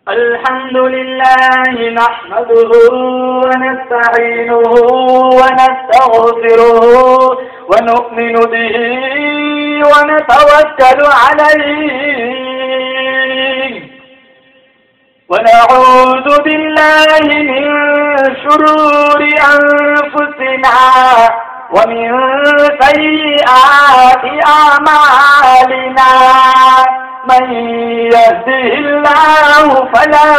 الحمد لله نحمده ونستعينه ونستغفره ونؤمن به ونتوكل عليه ونعوذ بالله من شرور أنفسنا ومن سيئات أعمالنا من يهده الله فلا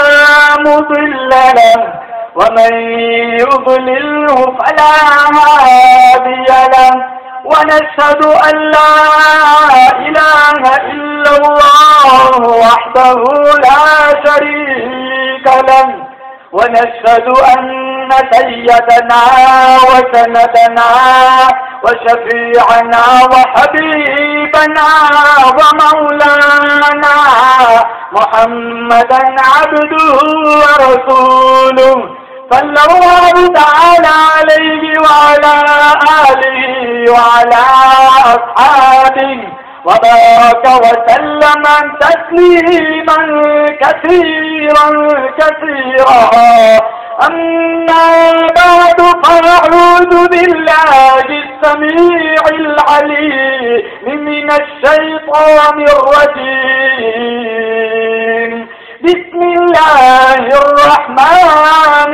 مضل له ومن يضلله فلا هادي له ونشهد أن لا إله إلا الله وحده لا شريك له ونشهد أن سيدنا وسندنا وشفيعنا وحبيبنا ومولانا محمدا عبده ورسوله صلى الله تعالى عليه وعلى آله وعلى أصحابه وبارك وسلم تسليما كثيرا كثيرا. أما بعد فأعوذ بالله السميع العليم من الشيطان الرجيم. بسم الله الرحمن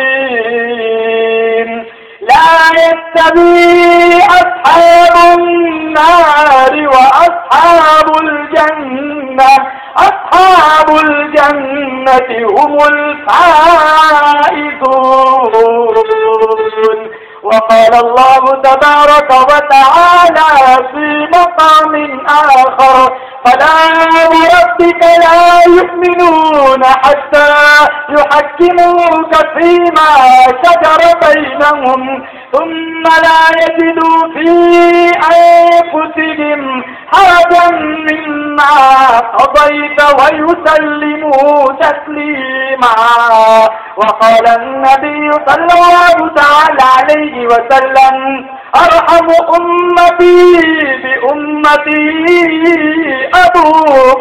الرحيم. لا يستوي أصحاب النار وأصحاب الجنة أصحاب الجنة هم الفائزون. وقال الله تبارك وتعالى في مقام آخر فلا وربك لا يؤمنون حتى يحكموك فيما شجر بينهم ثم لا يجدوا في أنفسهم حرجا مما قضيت ويسلموا تسليما. وقال النبي صلى الله تعالى عليه وسلم أرحم أمتي بأمتي أبو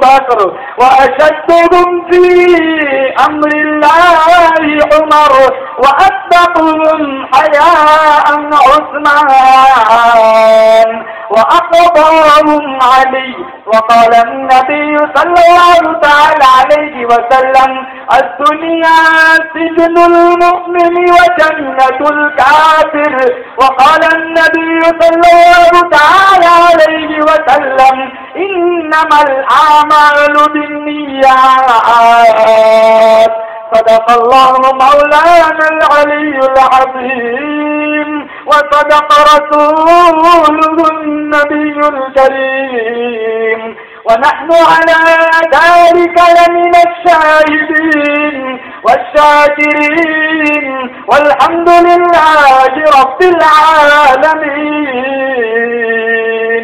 بكر وأشدهم في أمر الله عمر وأسبقهم حياء عثمان وأقضاهم علي. وقال النبي صلى الله تعالى عليه وسلم الدنيا سجن المؤمن وجنة الكافر. وقال النبي صلى الله تعالى عليه وسلم إنما الأعمال بالنيات. صدق الله مولانا العلي العظيم وصدق رسوله النبي الكريم ونحن على ذلك لمن الشاهدين والشاكرين والحمد لله رب العالمين.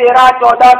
13-14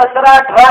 17-18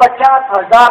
50,000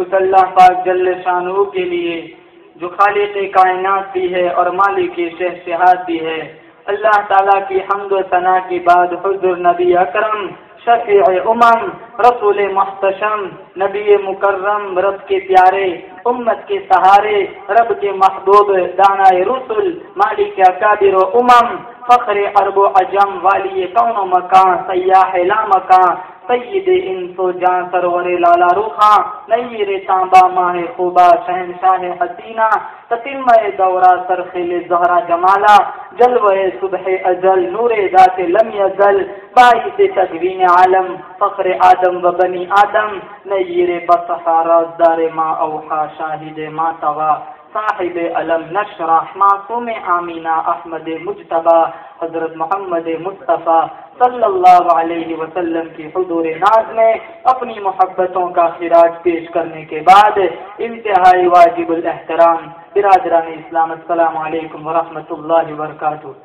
اس اللہ پاک جل شانہ کے لیے جو خالق کائنات بھی ہے اور مالک شہنشاہت بھی ہے۔ اللہ تعالیٰ کی حمد و ثنا کے بعد حضور نبی اکرم شفیع امم رسول محتشم نبی مکرم رب کے پیارے امت کے سہارے رب کے محبوب دانائے رسول مالک اکابر و امم فخر عرب و عجم والی کون و مکان سیاح لا مکان سید انس و جان سرور لالا روخاں نیر تانبا ماہ خوبا شہنشاہ حسینہ تتمہ دورہ سرخیل زہرا جمالا جلوہ صبح ازل نور ذات لم یزل باعث تدوین عالم فخر آدم و بنی آدم نیر بصحا رازدار ما اوحا شاہد ما توا صاحب علم نشرح معصوم آمینہ احمد مجتبی حضرت محمد مصطفیٰ صلی اللہ علیہ وسلم کی حضور ناز میں اپنی محبتوں کا خراج پیش کرنے کے بعد انتہائی واجب الاحترام برادران اسلام السلام علیکم ورحمۃ اللہ وبرکاتہ۔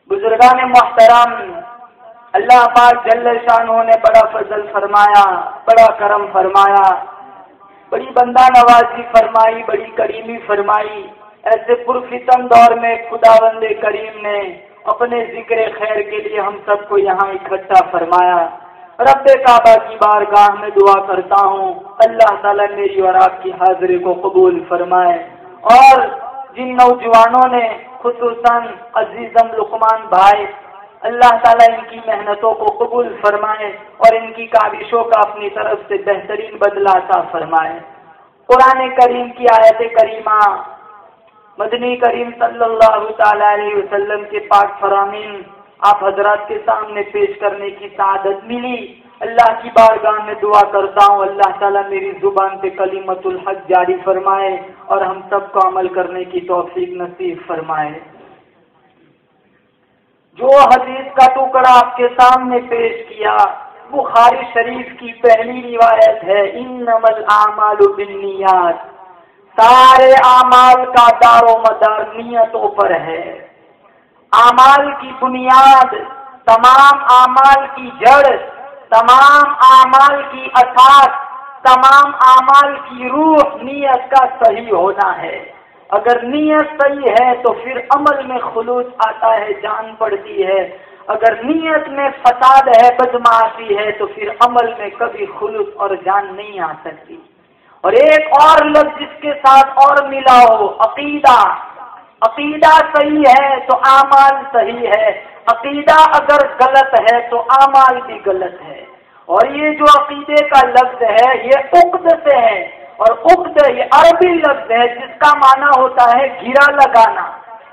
بزرگان محترم، اللہ پاک جل شانہ نے بڑا فضل فرمایا، بڑا کرم فرمایا، بڑی بندہ نوازی فرمائی، بڑی کریمی فرمائی۔ ایسے پرفتن دور میں خداوند کریم نے اپنے ذکر خیر کے لیے ہم سب کو یہاں اکٹھا فرمایا۔ رب کعبہ کی بارگاہ میں دعا کرتا ہوں اللہ تعالیٰ میری اور آپ کی حاضری کو قبول فرمائے، اور جن نوجوانوں نے خصوصاً عزیزم لقمان بھائی، اللہ تعالیٰ ان کی محنتوں کو قبول فرمائے اور ان کی کاوشوں کا اپنی طرف سے بہترین بدلہ عطا فرمائے۔ قرآن کریم کی آیت کریمہ مدنی کریم صلی اللہ تعالی علیہ وسلم کے پاک فرامین آپ حضرات کے سامنے پیش کرنے کی سعادت ملی۔ اللہ کی بارگاہ میں دعا کرتا ہوں اللہ تعالیٰ میری زبان پہ کلمت الحق جاری فرمائے اور ہم سب کو عمل کرنے کی توفیق نصیب فرمائے۔ جو حدیث کا ٹکڑا آپ کے سامنے پیش کیا بخاری شریف کی پہلی روایت ہے، انما الاعمال بالنیات، سارے اعمال کا دار و مدار نیتوں پر ہے۔ اعمال کی بنیاد، تمام اعمال کی جڑ، تمام اعمال کی اساس، تمام اعمال کی روح نیت کا صحیح ہونا ہے۔ اگر نیت صحیح ہے تو پھر عمل میں خلوص آتا ہے، جان پڑتی ہے۔ اگر نیت میں فساد ہے، بدمعاشی ہے، تو پھر عمل میں کبھی خلوص اور جان نہیں آ سکتی۔ اور ایک اور لفظ جس کے ساتھ اور ملا ہو، عقیدہ۔ عقیدہ صحیح ہے تو اعمال صحیح ہے، عقیدہ اگر غلط ہے تو اعمال بھی غلط ہے۔ اور یہ جو عقیدے کا لفظ ہے یہ عقد سے ہے، اور عقد یہ عربی لفظ ہے جس کا معنی ہوتا ہے گھیرا لگانا۔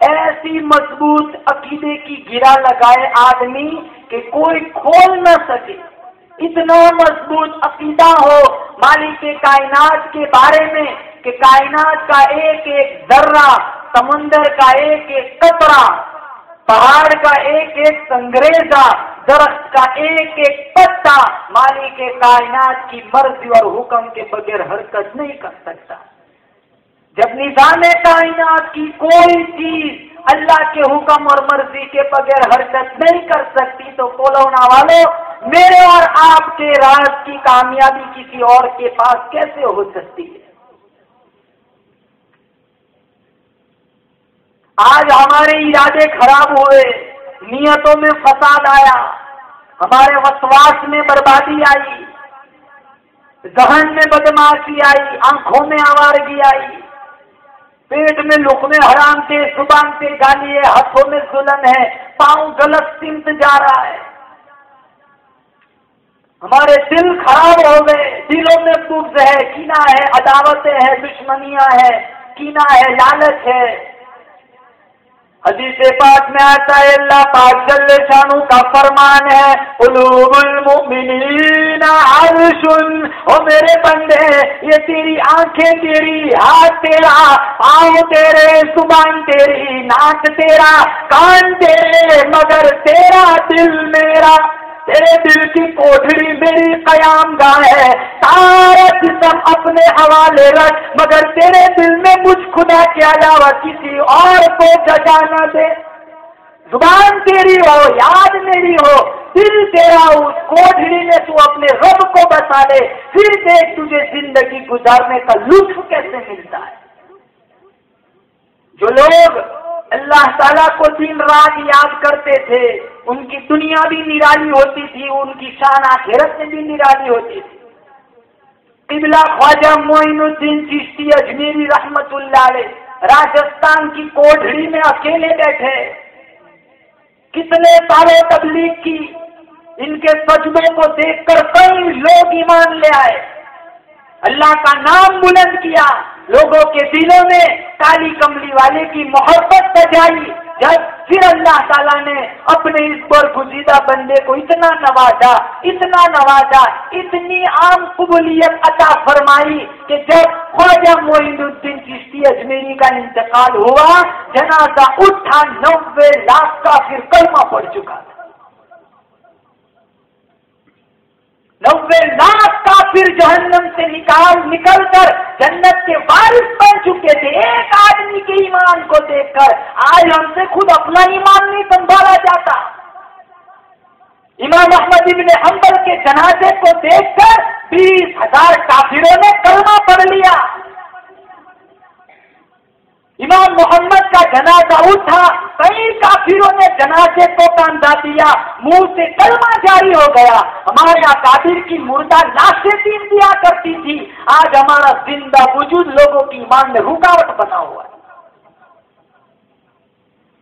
ایسی مضبوط عقیدے کی گھیرا لگائے آدمی کہ کوئی کھول نہ سکے، اتنا مضبوط عقیدہ ہو مالک کائنات کے بارے میں کہ کائنات کا ایک ایک ذرہ، سمندر کا ایک ایک قطرہ، پہاڑ کا ایک ایک سنگریزہ، درخت کا ایک ایک پتا مالک کائنات کی مرضی اور حکم کے بغیر حرکت نہیں کر سکتا۔ جب نظام کائنات کی کوئی چیز اللہ کے حکم اور مرضی کے بغیر حرکت نہیں کر سکتی تو کولونا والوں، میرے اور آپ کے راز کی کامیابی کسی اور کے پاس کیسے ہو سکتی ہے؟ آج ہمارے ارادے خراب ہوئے، نیتوں میں فساد آیا، ہمارے وسواس میں بربادی آئی، ذہن میں بدمعاشی آئی، آنکھوں میں آوارگی آئی، پیٹ میں لقمے حرام تھے، زبان پہ گالی ہے، ہاتھوں میں ظلم ہے، پاؤں غلط سمت جا رہا ہے، ہمارے دل خراب ہو گئے، دلوں میں بغض ہے، کینہ ہے، عداوتیں ہیں، دشمنیاں ہیں، کینہ ہے، لالچ ہے۔ حدیث پاک میں آتا ہے اللہ پاک جل شانہ کا فرمان ہے، قلوب المؤمنین عرش، او میرے بندے یہ تیری آنکھیں تیری، ہاتھ تیرا، پاؤں تیرے، زبان تیری، ناک تیرا، کان تیرے، مگر تیرا دل میرا، تیرے دل کی کوٹھڑی میری قیام گاہ ہے، سارا جسم اپنے حوالے رکھ مگر تیرے دل میں مجھ خدا کے علاوہ کسی اور کو جگہ نہ دے۔ زبان تیری ہو، یاد میری ہو، پھر تیرا اس کوٹھڑی میں تو اپنے رب کو بسا لے، پھر دیکھ تجھے زندگی گزارنے کا لطف کیسے ملتا ہے۔ جو لوگ اللہ تعالیٰ کو دن رات یاد کرتے تھے ان کی دنیا بھی نرالی ہوتی تھی، ان کی شان آخرت میں بھی نرالی ہوتی تھی۔ قبلہ خواجہ معین الدین چشتی اجمیری رحمت اللہ علیہ راجستھان کی کوٹھڑی میں اکیلے بیٹھے، کتنے سالوں تبلیغ کی، ان کے سجدوں کو دیکھ کر کئی لوگ ایمان لے آئے، اللہ کا نام بلند کیا، لوگوں کے دلوں میں کالی کملی والے کی محبت سجائی۔ جب پھر اللہ تعالیٰ نے اپنے اس برگزیدہ بندے کو اتنا نوازا، اتنی عام قبولیت عطا فرمائی کہ جب خواجہ معین الدین چشتی اجمیری کا انتقال ہوا، جنازہ اٹھا 90 لاکھ کافر کلمہ پڑ چکا تھا۔ 90 لاکھ کافر جہنم سے نکل کر جنت کے وارث بن چکے تھے۔ ایک آدمی کے ایمان کو دیکھ کر آج ہم سے خود اپنا ایمان نہیں سنبھالا جاتا۔ امام احمد ابن حنبل کے جنازے کو دیکھ کر 20,000 کافروں نے کلمہ پڑھ لیا۔ امام محمد کا جنازہ اٹھا، کئی کافروں نے جنازے کو کاندھا دیا، منہ سے کلمہ جاری ہو گیا۔ ہمارے اکابر کی مردہ لاشیں دین دیا کرتی تھی، آج ہمارا زندہ وجود لوگوں کی ایمان میں رکاوٹ بنا ہوا ہے۔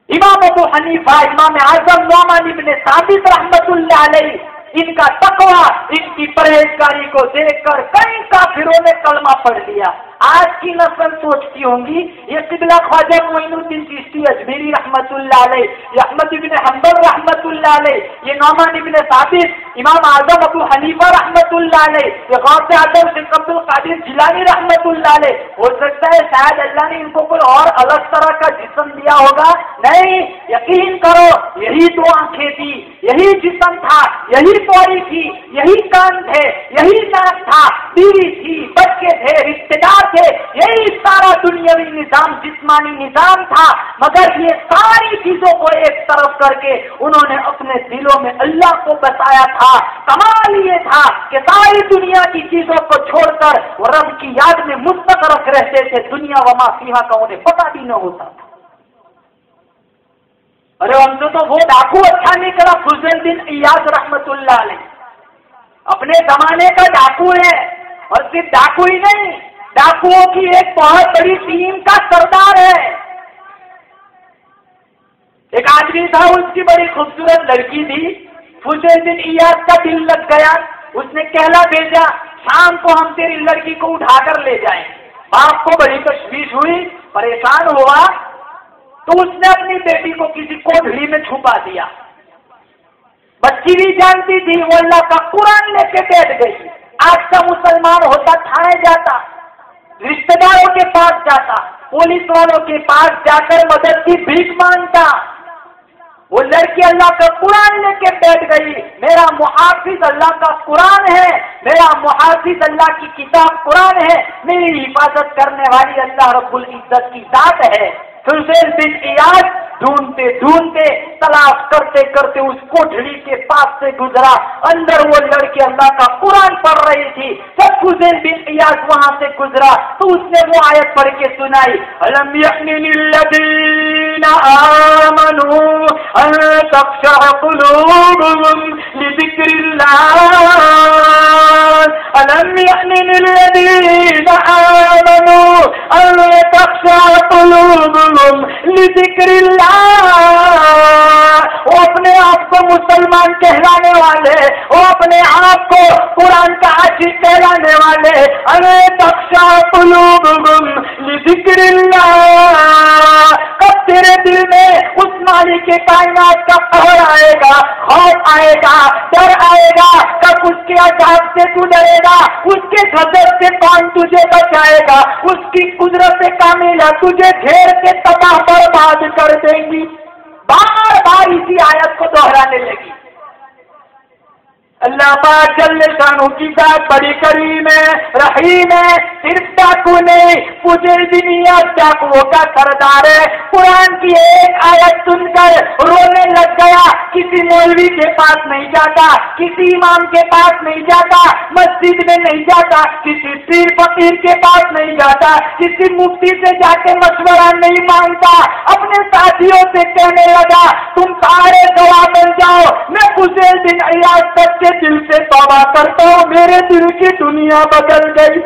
امام ابو حنیفہ، امام اعظم نعمان ابن ثابت رحمت اللہ علیہ، ان کا تقویٰ، ان کی پرہیزگاری کو دیکھ کر کئی کافروں نے کلمہ پڑھ لیا۔ آج کی نسل سوچتی ہوں گی یہ قبلہ خواجہ معین الدین چشتی اجمیری رحمت اللہ علیہ، یہ احمد ابن حنبل رحمت اللہ علیہ، یہ نعمان ابن ثابت، امام اعظم ابو حنیفہ رحمت اللہ علیہ، یہ غوث اعظم شیخ عبد القادر جیلانی رحمت اللہ علیہ، ہو سکتا ہے شاید اللہ نے ان کو کوئی اور الگ طرح کا جسم دیا ہوگا، نہیں، یقین کرو یہی دو آنکھیں تھی، یہی جسم تھا، یہی پوری تھی، یہی کان تھے، یہی ناک تھا، بیوی تھی، بچے تھے، رشتے دار تھے، یہی سارا دنیاوی نظام، جسمانی نظام تھا، مگر یہ ساری چیزوں کو ایک طرف کر کے انہوں نے اپنے دلوں میں اللہ کو بسایا تھا۔ کمال یہ تھا کہ ساری دنیا کی چیزوں کو چھوڑ کر وہ رب کی یاد میں مستغرق رہتے تھے، دنیا وما فیہا کا انہیں پتہ بھی نہ ہوتا تھا۔ ارے ہم سے تو وہ ڈاکو اچھا نکلا، فضل الدین ایاز رحمت اللہ علیہ اپنے زمانے کا ڈاکو ہے، اور صرف ڈاکو ہی نہیں، ڈاکوؤں کی ایک بہت بڑی ٹیم کا سردار ہے۔ ایک آدمی تھا، اس کی بڑی خوبصورت لڑکی تھی، فضل الدین ایاز کا دل لگ گیا، اس نے کہلا بھیجا شام کو ہم تیری لڑکی کو اٹھا کر لے جائیں۔ باپ کو بڑی تشویش ہوئی، پریشان ہوا، تو اس نے اپنی بیٹی کو کسی کوٹھڑی میں چھپا دیا۔ بچی بھی جانتی تھی، وہ اللہ کا قرآن لے کے بیٹھ گئی۔ آج کا مسلمان ہوتا تھانے جاتا، رشتہ داروں کے پاس جاتا، پولیس والوں کے پاس جا کر مدد کی بھیک مانگتا۔ وہ لڑکی اللہ کا قرآن لے کے بیٹھ گئی، میرا محافظ اللہ کا قرآن ہے، میرا محافظ اللہ کی کتاب قرآن ہے، میری حفاظت کرنے والی اللہ رب العزت کی ذات ہے۔ فضل بن ایاز ڈھونڈتے ڈھونڈتے، تلاش کرتے کرتے اس کوٹھڑی کے پاس سے گزرا، اندر وہ لڑکی اللہ کا قرآن پڑھ رہی تھی۔ جب فضل بن ایاز وہاں سے گزرا تو اس نے وہ آیت پڑھ کے سنائی، أَلَمْ يَأْنِ لِلَّذِينَ آمَنُوا أَن تَخْشَعَ قُلُوبُهُمْ لِذِكْرِ اللَّهِ أَلَمْ يَأْنِ لِلَّذِينَ آمَنُوا أَن تَخْشَعَ قُلُوبُهُمْ لِذِكْرِ اللَّهِ۔ وہ اپنے آپ کو مسلمان کہلانے والے، وہ اپنے آپ کو قرآن کا عاشق کہلانے والے، أَن تَخْشَعَ قُلُوبُهُمْ لِذِكْرِ اللَّهِ، کب تیرے دل میں اس مالک کائنات کا قہر آئے گا، خوف آئے گا، ڈر آئے گا، کب اس کے عذاب سے تو ڈرے گا، اس کے غضب سے کون تجھے بچائے گا، اس کی قدرت کاملہ تجھے گھیر کے تباہ برباد کر دیں گی۔ بار بار اسی آیت کو دہرانے لگی۔ اللہ پاک جل شانہ کی ذات بڑی کریم ہے، رحیم ہے، صرف ڈاکو نہیں، فضیل بن ایاز ڈاکوؤں کا سردار ہے۔ قرآن کی ایک آیت سن کر رونے لگ گیا، کسی مولوی کے پاس نہیں جاتا، کسی امام کے پاس نہیں جاتا، مسجد میں نہیں جاتا، کسی پیر فقیر کے پاس نہیں جاتا، کسی مفتی سے جا کے مشورہ نہیں مانگتا، اپنے ساتھیوں سے کہنے لگا تم سارے گواہ بن جاؤ، میں فضیل بن ایاز تک کے دل سے توبہ کرتا ہوں، میرے دل کی دنیا بدل گئی،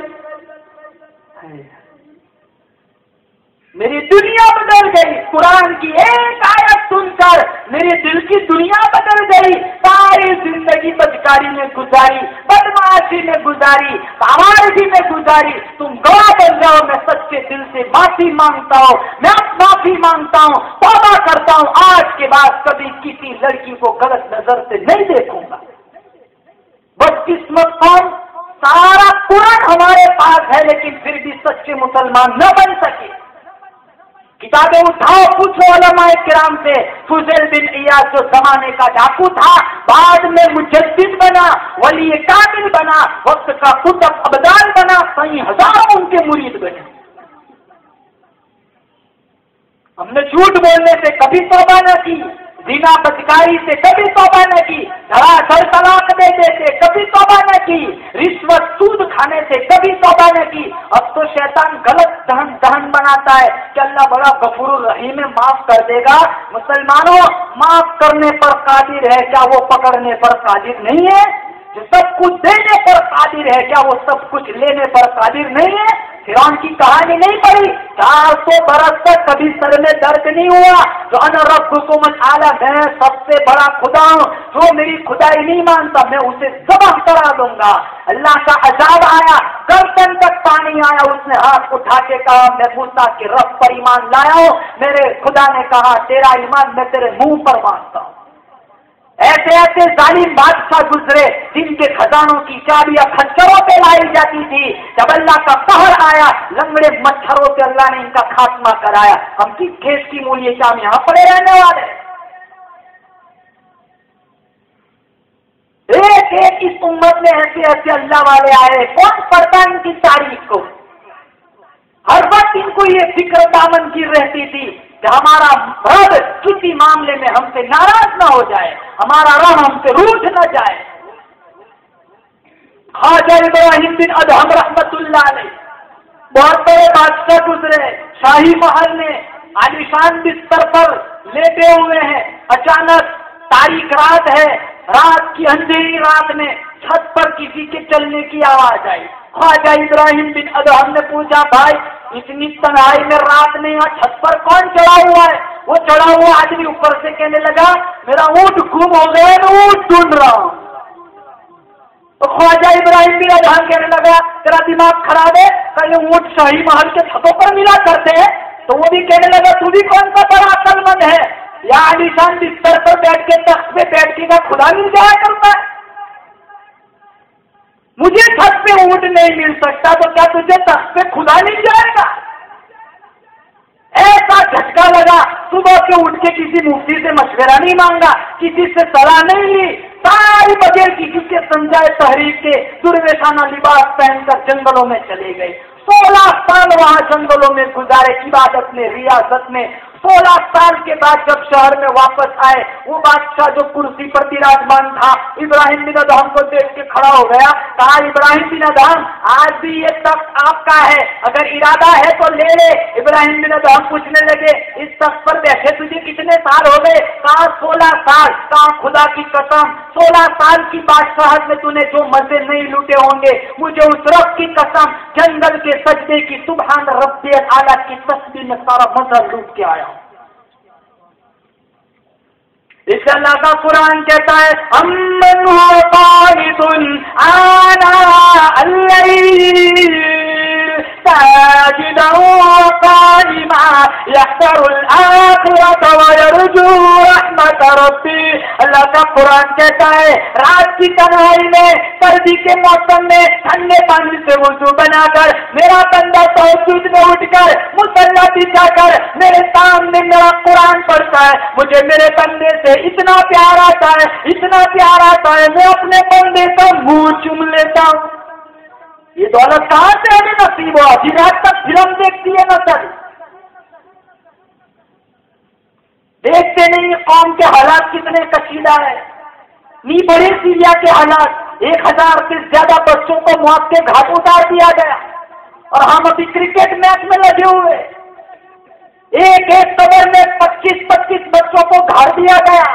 میری دنیا بدل گئی۔ قرآن کی ایک آیت سن کر میرے دل کی دنیا بدل گئی، ساری زندگی بدکاری میں گزاری، بدمعاشی میں گزاری، آوارگی میں گزاری، تم گواہ بن جاؤ، میں سچے دل سے معافی مانگتا ہوں، میں معافی مانگتا ہوں، توبہ کرتا ہوں، آج کے بعد کبھی کسی لڑکی کو غلط نظر سے نہیں دیکھوں گا۔ بدقسمت قوم، سارا قرآن ہمارے پاس ہے لیکن پھر بھی سچے مسلمان نہ بن سکے۔ کتابیں اٹھاؤ، پوچھو علماء کرام سے، فضیل بن ایاز جو زمانے کا ڈاکو تھا، بعد میں مجدد بنا، ولی کامل بنا، وقت کا قطب ابدال بنا، کئی ہزاروں ان کے مرید بنے۔ ہم نے جھوٹ بولنے سے کبھی توبہ نہ کی، زنا بدکاری سے کبھی توبہ نہ کی، دھڑادھڑ طلاق دینے سے کبھی توبہ نہ کی، رشوت سود کھانے سے کبھی توبہ نہ کی۔ اب تو شیطان غلط دہن بناتا ہے کہ اللہ بڑا غفور الرحیم ہے، معاف کر دے گا۔ مسلمانوں، معاف کرنے پر قادر ہے، کیا وہ پکڑنے پر قادر نہیں ہے؟ جو سب کچھ دینے پر قادر ہے، کیا وہ سب کچھ لینے پر قادر نہیں ہے؟ فرعون کی کہانی نہیں پڑی، 400 برس تک کبھی سر میں درد نہیں ہوا، جو انا ربکم الاعلی، میں سب سے بڑا خدا ہوں، جو میری خدائی نہیں مانتا میں اسے ذبح کرا دوں گا۔ اللہ کا عذاب آیا، گردن تک پانی آیا، اس نے ہاتھ اٹھا کے کہا میں موسیٰ کے رب پر ایمان لایا ہوں۔ میرے خدا نے کہا تیرا ایمان میں تیرے منہ پر مانتا ہوں۔ ایسے ایسے ظالم بادشاہ گزرے جن کے خزانوں کی چابیاں کھچروں پہ لائی جاتی تھی، جب اللہ کا قہر آیا لنگڑے مچھروں سے اللہ نے ان کا خاتمہ کرایا۔ ہم کس کھیت کی مولیے کیا ہم یہاں پڑے رہنے والے؟ ایک ایک اس امت میں ایسے ایسے اللہ والے آئے، کون پڑھتا ان کی تاریخ کو؟ ہر وقت ان کو یہ فکر دامن کی رہتی تھی کہ ہمارا رب کسی معاملے میں ہم سے ناراض نہ ہو جائے، ہمارا رب ہم سے روٹھ نہ جائے۔ خواجہ ابراہیم بن ادہم رحمت اللہ علیہ بہت بڑے بادشاہ گزرے، شاہی محل میں عالیشان بستر پر لیٹے ہوئے ہیں، اچانک تاریک رات ہے، رات کی اندھیری رات میں چھت پر کسی کے چلنے کی آواز آئی۔ خواجہ ابراہیم بن ادہم نے پوچھا بھائی اتنی تنہائی میں رات میں یہاں چھت پر کون چڑھا ہوا ہے؟ وہ چڑھا ہوا آدمی اوپر سے کہنے لگا میرا اونٹ گم ہو گیا، میں اونٹ ڈھونڈ رہا ہوں۔ تو خواجہ ابراہیم بن ادہم کہنے لگا تیرا دماغ خراب ہے، کہ یہ اونٹ شاہی محل کے چھتوں پر ملا کرتے ہیں؟ تو وہ بھی کہنے لگا تو بھی کون سا بڑا عقل مند ہے، یا عالیشان بستر پر بیٹھ کے تخت پہ بیٹھ کے کا خدا مل جایا کرتا ہے؟ مجھے چھت پہ اونٹ نہیں مل سکتا تو کیا تجھے تخت پہ خدا مل جائے گا؟ ایسا جھٹکا لگا، صبح کے اٹھ کے کسی مفتی سے مشورہ نہیں مانگا، کسی سے صلاح نہیں لی، ساری بغیر کسی کے سمجھائے تحریک کے درویشانہ لباس پہن کر جنگلوں میں چلے گئے۔ 16 سال وہاں جنگلوں میں گزارے، عبادت میں، ریاضت میں۔ 16 سال کے بعد جب شہر میں واپس آئے، وہ بادشاہ جو کرسی پر براجمان تھا ابراہیم بن ادہم کو دیکھ کے کھڑا ہو گیا، کہا ابراہیم بن ادہم آج بھی یہ تخت آپ کا ہے، اگر ارادہ ہے تو لے لے۔ ابراہیم بن ادہم پوچھنے لگے اس تخت پر بیٹھے تجھے کتنے سال ہو گئے؟ کہا 16 سال۔ کہا خدا کی قسم 16 سال کی بادشاہت میں تو نے جو مزے نہیں لوٹے ہوں گے، مجھے اس رب کی قسم جنگل کے سجدے کی سبحان ربی اعلیٰ کی تسبیح میں سارا مزہ لوٹ کے آیا۔ اس اللہ کا قرآن کہتا ہے امن هو قانت آناء الليل ساجدا وقائما يحذر الآخرة ويرجو رحمت ربی۔ اللہ کا قرآن کہتا ہے رات کی تنہائی میں، سردی کے موسم میں ٹھنڈے پانی سے وضو بنا کر میرا بندہ تہجد میں اٹھ کر مصلی بچھا کر میرے سامنے میرا قرآن پڑھتا ہے، مجھے میرے بندے سے اتنا پیار آتا ہے، اتنا پیار آتا ہے، میں اپنے بندے کا منہ چوم لیتا ہوں۔ یہ دولت کہاں سے ہمیں نصیب ہوا؟ جنہیں آج تک فلم دیکھتی ہے نسل، دیکھتے نہیں قوم کے حالات کتنے کشیدہ ہے۔ نہیں بڑے سیریا کے حالات، 1000 سے زیادہ بچوں کو موت کے گھاٹ اتار دیا گیا، اور ہم ابھی کرکٹ میچ میں لگے ہوئے۔ ایک ایک قبر میں 25 بچوں کو گھاڑ دیا گیا،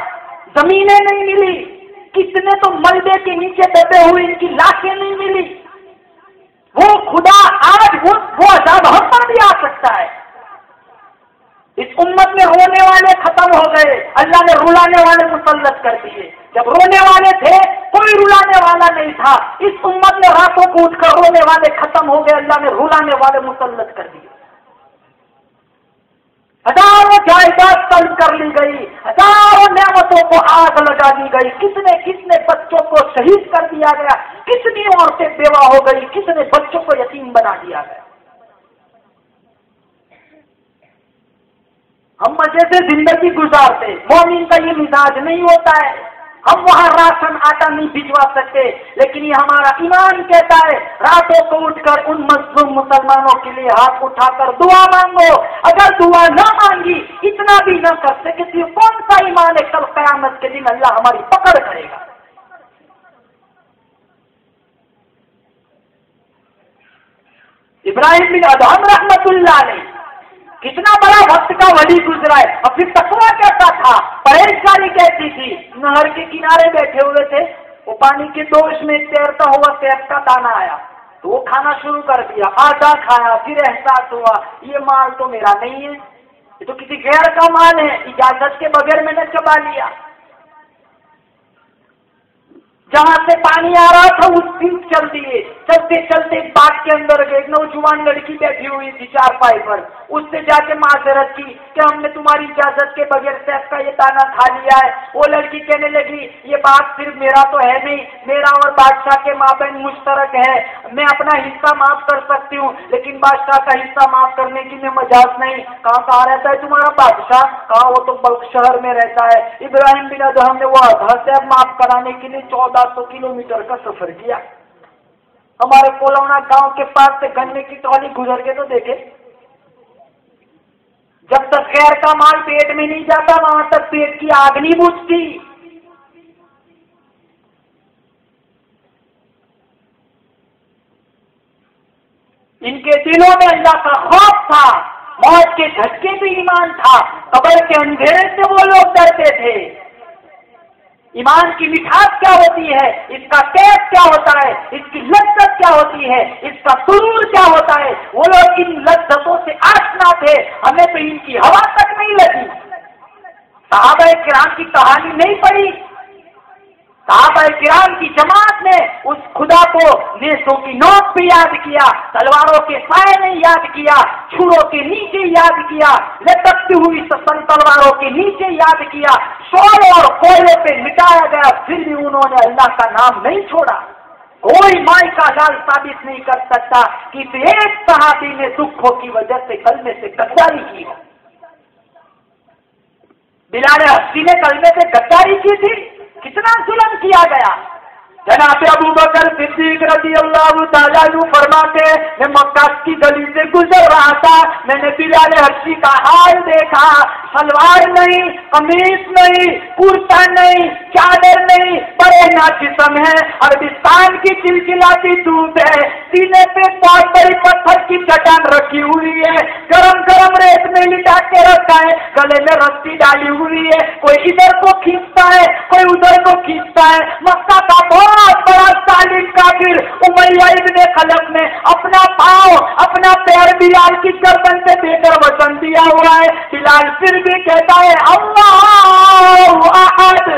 زمینیں نہیں ملی، کتنے تو ملبے کے نیچے دبے ہوئے، ان کی لاشیں نہیں ملی۔ وہ خدا آج وہ عذاب ہم پر بھی آ سکتا ہے۔ اس امت میں رونے والے ختم ہو گئے، اللہ نے رلانے والے مسلط کر دیے۔ جب رونے والے تھے کوئی رلانے والا نہیں تھا، اس امت میں راتوں کو اٹھ کر رونے والے ختم ہو گئے، اللہ نے رلانے والے مسلط کر دیے۔ ہزاروں جائیداد طلب کر لی گئی، ہزاروں نعمتوں کو آگ لگا دی گئی، کتنے بچوں کو شہید کر دیا گیا، کتنی عورتیں بیوہ ہو گئی، کتنے بچوں کو یتیم بنا دیا گیا۔ ہم مزے سے زندگی گزارتے، مومن کا یہ مزاج نہیں ہوتا ہے۔ ہم وہاں راشن آٹا نہیں بھجوا سکتے، لیکن یہ ہمارا ایمان کہتا ہے راتوں کو اٹھ کر ان مظلوم مسلمانوں کے لیے ہاتھ اٹھا کر دعا مانگو۔ اگر دعا نہ مانگی، اتنا بھی نہ کر سکے تو یہ کون سا ایمان ہے؟ کل قیامت کے دن اللہ ہماری پکڑ کرے گا۔ ابراہیم بن ادہم رحمت اللہ علیہ کتنا بڑا وقت کا ولی گزرا ہے، اور پھر تقویٰ کیسا تھا، پرہیزگاری کیسی تھی۔ نہر کے کنارے بیٹھے ہوئے تھے، وہ پانی کے دوش میں تیرتا ہوا سیب کا دانہ آیا تو وہ کھانا شروع کر دیا، آدھا کھایا، پھر احساس ہوا یہ مال تو میرا نہیں ہے، یہ تو کسی غیر کا مال ہے، اجازت کے بغیر میں نے چبا لیا۔ جہاں سے پانی آ رہا تھا اس دن چل دیے، چلتے چلتے باغ کے اندر گئے، ایک نوجوان لڑکی بیٹھی ہوئی تھی چارپائی پر، اس سے جا کے معذرت کی کہ ہم نے تمہاری اجازت کے بغیر سیب کا یہ دانہ کھا لیا ہے۔ وہ لڑکی کہنے لگی یہ بات صرف میرا تو ہے نہیں، میرا اور بادشاہ کے مابین مشترک ہے، میں اپنا حصہ معاف کر سکتی ہوں لیکن بادشاہ کا حصہ معاف کرنے کی میں مجاز نہیں۔ کہاں رہتا ہے تمہارا بادشاہ؟ کہا وہ تو بلخ شہر میں رہتا ہے۔ ابراہیم بن ادہم نے وہ آدھا سیب معاف کرانے کے لیے 1400 کلومیٹر کا سفر کیا۔ ہمارے کولونا گاؤں کے پاس سے گنے کی ٹرالی گزر کے تو دیکھے، جب تک غیر کا مال پیٹ میں نہیں جاتا وہاں تک پیٹ کی آگ نہیں بجھتی۔ ان کے دلوں میں اللہ کا خوف تھا، موت کے جھٹکے بھی ایمان تھا، قبر کے اندھیرے سے وہ لوگ ڈرتے تھے۔ ایمان کی مٹھاس کیا ہوتی ہے، اس کا ٹیسٹ کیا ہوتا ہے، اس کی لذت کیا ہوتی ہے، اس کا سرور کیا ہوتا ہے، وہ لوگ ان لذتوں سے آشنا تھے، ہمیں تو ان کی ہوا تک نہیں لگی۔ صحابہ کرام کی کہانی نہیں پڑھی، صحابہ کرام کی جماعت نے اس خدا کو نیزوں کی نوک پہ یاد کیا، تلواروں کے سائے میں یاد کیا، چھروں کے نیچے یاد کیا، لٹکتی ہوئی تلواروں کے نیچے یاد کیا، شعلوں اور کوئلے پہ مٹایا گیا، پھر بھی انہوں نے اللہ کا نام نہیں چھوڑا۔ کوئی مائی کا لال ثابت نہیں کر سکتا کہ ایک صحابی نے دکھوں کی وجہ سے کلمے سے غداری کی ہے۔ بلال حبشی نے کلمے سے غداری کی تھی، کتنا ظلم کیا گیا۔ جناب ابو بکر صدیق رضی اللہ تعالیٰ عنہ فرماتے میں مکہ کی گلی سے گزر رہا تھا، میں نے بلال حبشی کا حال دیکھا، شلوار نہیں، قمیص نہیں، کرتا نہیں، چادر نہیں، برہنہ جسم ہے، عربستان کی چلچلاتی دھوپ ہے، سینے پہ بہت بڑی پتھر کی چٹان رکھی ہوئی ہے، گرم گرم ریت میں لٹا کے رکھا ہے، گلے میں رسی ڈالی ہوئی ہے، کوئی ادھر کو کھینچتا ہے کوئی ادھر کو کھینچتا ہے۔ مکہ کا بہت بڑا ظالم کافر امیہ ابن خلف نے اپنا پاؤں اپنا پیر بلال کی گردن سے دے کر وطن دیا ہوا ہے۔ بلال پھر بھی کہتا ہے اللہ احد،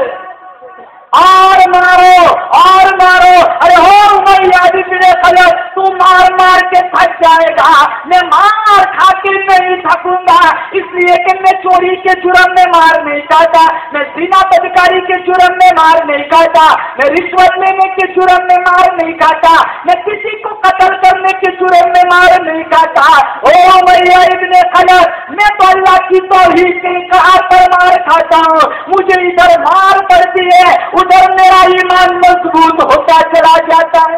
اور مارو اور مارو، ارے ہو امیہ ابن خلف تو مار مار کے تھک جائے گا، میں مار کھا کے نہیں تھکوں گا، اس لیے کہ میں چوری کے جرم میں مار نہیں کھاتا، میں زنا بدکاری کے جرم میں مار نہیں کھاتا، میں رشوت لینے کے جرم میں مار نہیں کھاتا، میں کسی کو قتل کرنے کے جرم میں مار نہیں کھاتا۔ او امیہ ابن خلف، میں تو اللہ کی توحید کے اقرار پر مار کھاتا ہوں، مجھے ادھر مار پڑتی ہے ادھر میرا ایمان مضبوط ہوتا چلا جاتا ہے۔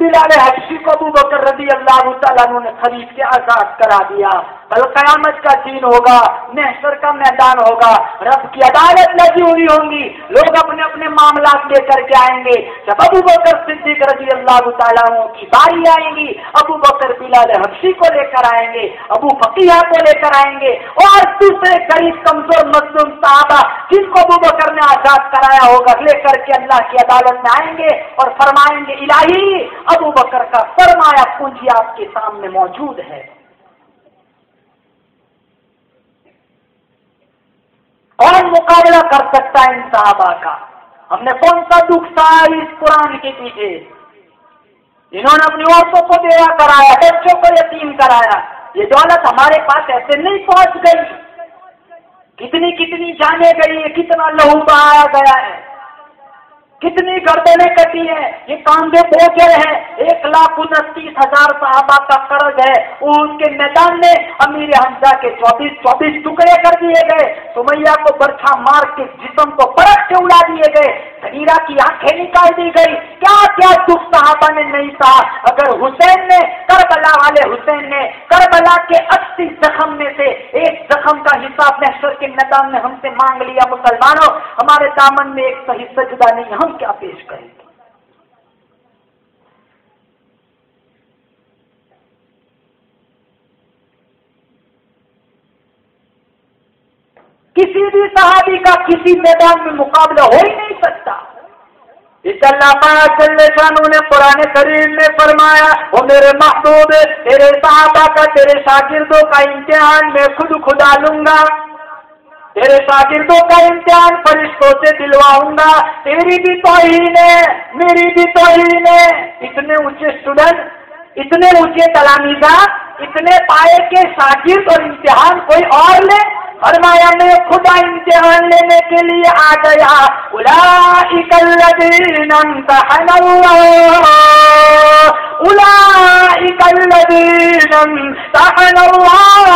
بلال حبشی کو ابو بکر رضی اللہ تعالیٰ عنہ نے خرید کے آزاد کرا دیا. کل قیامت کا دن ہوگا، محشر کا میدان ہوگا، رب کی عدالت لگی ہوئی ہوں گی، لوگ اپنے اپنے معاملات لے کر کے آئیں گے. جب ابو بکر صدیق رضی اللہ تعالیٰ عنہ کی باری آئیں گی، ابو بکر بلال حبشی کو لے کر آئیں گے، ابو فقیہ کو لے کر آئیں گے، اور دوسرے غریب کمزور مظلوم صحابہ جن کو ابو بکر نے آزاد کرایا ہوگا لے کر کے اللہ کی عدالت میں آئیں گے اور فرمائیں گے الہی ابو بکر کا سرمایہ پونجی آپ کے سامنے موجود ہے. کون مقابلہ کر سکتا ہے ان صحابہ کا؟ ہم نے کون سا دکھ سہا اس قرآن کے پیچھے؟ انہوں نے اپنی عورتوں کو بیوہ کرایا، بچوں کو یتیم کرایا. یہ دولت ہمارے پاس ایسے نہیں پہنچ گئی. کتنی کتنی جانیں گئی ہے، کتنا لہو بہایا گیا ہے، کتنی گردنیں کٹی ہیں. یہ کاندھے بوجھل ہے. 1,29,000 صحابہ کا قرض ہے. اس کے میدان میں امیر حمزہ کے 24 ٹکڑے کر دیے گئے. سمیہ کو برچھا مار کے جسم کو پرت سے اڑا دیے گئے. سمیرہ کی آنکھیں نکال دی گئی. کیا کیا دکھ صحابہ نے نہیں سہا. اگر حسین نے، کربلا والے حسین نے کربلا کے 80 زخم میں سے ایک زخم کا حساب محشر کے میدان میں ہم سے مانگ لیا، مسلمانوں ہمارے دامن میں ایک صحیح سجدہ نہیں، ہم کیا پیش کریں گے؟ کسی بھی صحابی کا کسی میدان میں مقابلہ ہو ہی نہیں سکتا. اس اللہ پاک جل شانہ نے قرآن کریم میں فرمایا وہ میرے محبوب تیرے صحابہ کا، تیرے شاگردوں کا امتحان میں خدا لوں گا. تیرے شاگردوں کا امتحان فرشتوں سے دلواؤں گا. تیری بھی توہین ہے، میری بھی توہین ہے. اتنے اونچے اسٹوڈنٹ، اتنے اونچے تلامذہ، اتنے پائے کے شاگرد اور امتحان کوئی اور لے؟ فرمایا میں خدا امتحان لینے کے لیے آ گیا. اولئک الذین امتحن اللہ، اولئک الذین امتحن اللہ.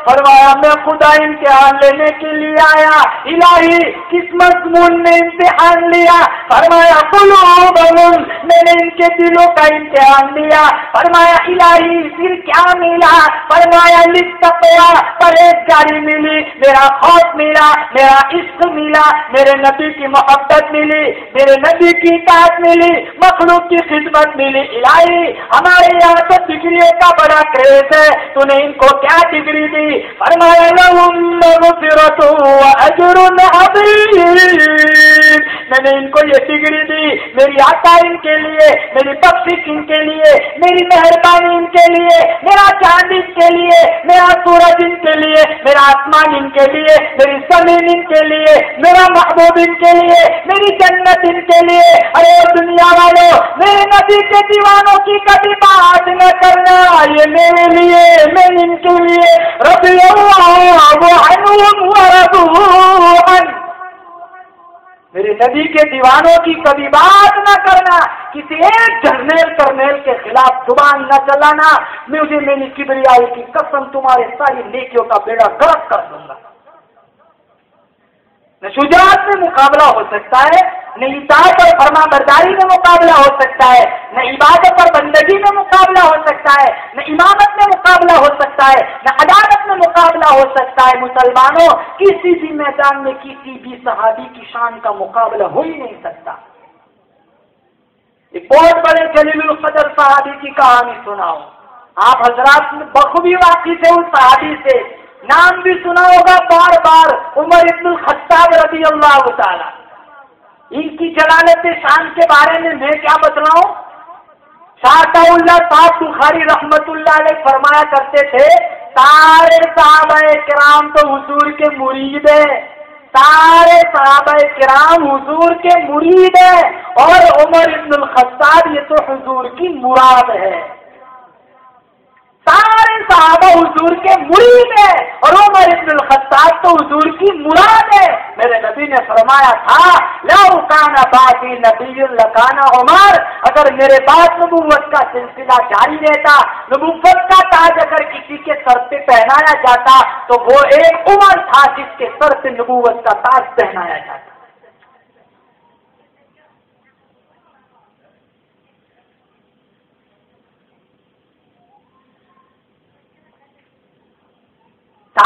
فرمایا میں خدا امتحان لینے کے لیے آیا. الہی کس مضمون میں امتحان لیا؟ فرمایا قلوبہم، میں نے ان کے دلوں کا امتحان لیا. فرمایا الہی پھر کیا ملا؟ فرمایا للتقویٰ، پرہیزگاری ملی، میرا خوف ملا، میرا عشق ملا، میرے نبی کی محبت ملی، میرے نبی کی اطاعت ملی، مخلوق کی خدمت ملی. الہی ہمارے یہاں تو ڈگریوں کا بڑا کریز ہے، تو نے ان کو کیا ڈگری دی؟ فرمایا لہم مغفرۃ واجر عظیم، میں نے ان کو یہ ڈگری دی، میری عطا ان کے لیے، میری بخشش ان کے لیے، میری مہربانی ان کے لیے، میرا چاند ان کے لیے، میرا سورج ان کے لیے، میرا آسمان ان کے لیے، میری زمین ان کے لیے، میرا محبوب ان کے لیے، میری جنت ان کے لیے. ارے دنیا والوں، میرے نبی کے دیوانوں کی کبھی بات نہ کرنا، یہ میرے لیے، میں ان کے لیے. رضی اللہ عنہم ورضوا عنہ، میرے نبی کے دیوانوں کی کبھی بات نہ کرنا، کسی ایک جرنیل کرنیل کے خلاف زبان نہ چلانا. مجھے میری کبریائی کی قسم تمہارے ساری نیکیوں کا بیڑا غرق کر دوں گا. نہ شجاعت میں مقابلہ ہو سکتا ہے، نہ اطاعت اور فرما برداری میں مقابلہ ہو سکتا ہے، نہ عبادت اور بندگی میں مقابلہ ہو سکتا ہے، نہ امامت میں مقابلہ ہو سکتا ہے، نہ عدالت میں مقابلہ ہو سکتا ہے. مسلمانوں کسی بھی میدان میں کسی بھی صحابی کی شان کا مقابلہ ہو ہی نہیں سکتا. ایک بہت بڑے جلیل القدر صحابی کی کہانی سناؤ. آپ حضرات بخوبی واقعی سے اس صحابی سے نام بھی سنا ہوگا بار بار، عمر ابن الخطاب رضی اللہ تعالی. ان کی جلالت شان کے بارے میں کیا بتلاؤں؟ شاہ اللہ صاحب بخاری رحمت اللہ علیہ فرمایا کرتے تھے سارے صحابہ کرام تو حضور کے مرید ہیں، سارے صحابہ کرام حضور کے مرید ہیں، اور عمر ابن الخطاب یہ تو حضور کی مراد ہے. سارے صحابہ حضور کے مرید ہیں اور عمر ابن الخطاب تو حضور کی مراد ہے. میرے نبی نے فرمایا تھا لو کان بعدی نبی لکان عمر، اگر میرے بعد نبوت کا سلسلہ جاری رہتا، نبوت کا تاج اگر کسی کے سر پہ پہنایا جاتا تو وہ ایک عمر تھا جس کے سر پہ نبوت کا تاج پہنایا جاتا.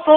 100